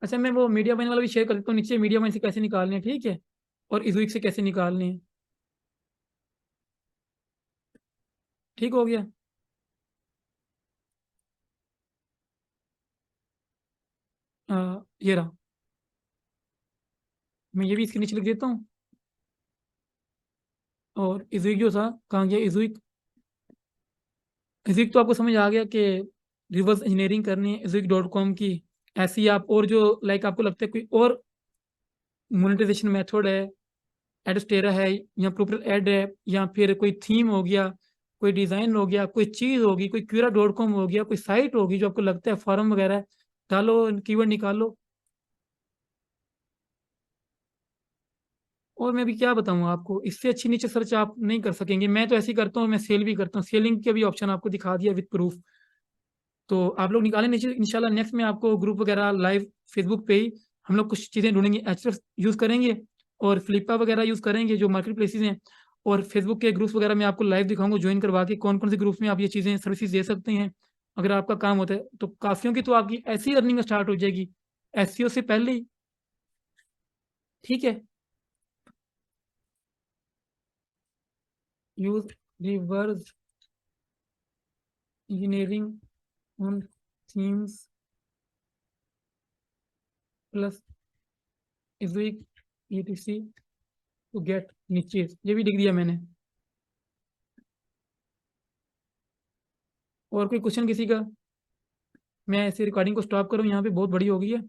अच्छा मैं वो मीडिया माइन वाला भी शेयर कर देता हूँ, नीचे मीडिया माइन से कैसे निकालने हैं, ठीक है, और इजुइक से कैसे निकालने हैं। ठीक हो गया। ये रहा, मैं ये भी इसके नीचे लिख देता हूँ। और इजुइक जो था, कहाँ गया इजुइक? इजिक तो आपको समझ आ गया कि रिवर्स इंजीनियरिंग करनी है इजिक.com की। ऐसी आप और जो लाइक आपको लगता है कोई और मोनेटाइजेशन मेथड है, एडस्टेरा है या प्रोपर एड है, या फिर कोई थीम हो गया, कोई डिज़ाइन हो गया, कोई चीज़ होगी, कोई क्यूरा.com हो गया, कोई साइट होगी जो आपको लगता है फॉर्म वगैरह, डालो, कीवर्ड निकालो। और मैं भी क्या बताऊँ आपको, इससे अच्छी नीचे सर्च आप नहीं कर सकेंगे। मैं तो ऐसे ही करता हूँ, मैं सेल भी करता हूँ, सेलिंग के भी ऑप्शन आपको दिखा दिया विद प्रूफ। तो आप लोग निकालें नीचे, इंशाल्लाह नेक्स्ट में आपको ग्रुप वगैरह लाइव फेसबुक पे ही हम लोग कुछ चीज़ें ढूंढेंगे। एचरेफ यूज़ करेंगे और फ्लिपा वगैरह यूज़ करेंगे जो मार्केट प्लेसेस हैं, और फेसबुक के ग्रुप्स वगैरह में आपको लाइव दिखाऊंगा ज्वाइन करवा के कौन कौन से ग्रुप्स में आप ये चीज़ें सर्विसेज दे सकते हैं। अगर आपका काम होता है तो काफियों की तो आपकी ऐसी अर्निंग स्टार्ट हो जाएगी एसईओ से पहले ही। ठीक है। Use reverse engineering on themes plus Ezoic etc to get नीचे, ये भी लिख दिया मैंने। और कोई क्वेश्चन किसी का? मैं ऐसे रिकॉर्डिंग को स्टॉप करूँ, यहाँ पे बहुत बड़ी हो गई है।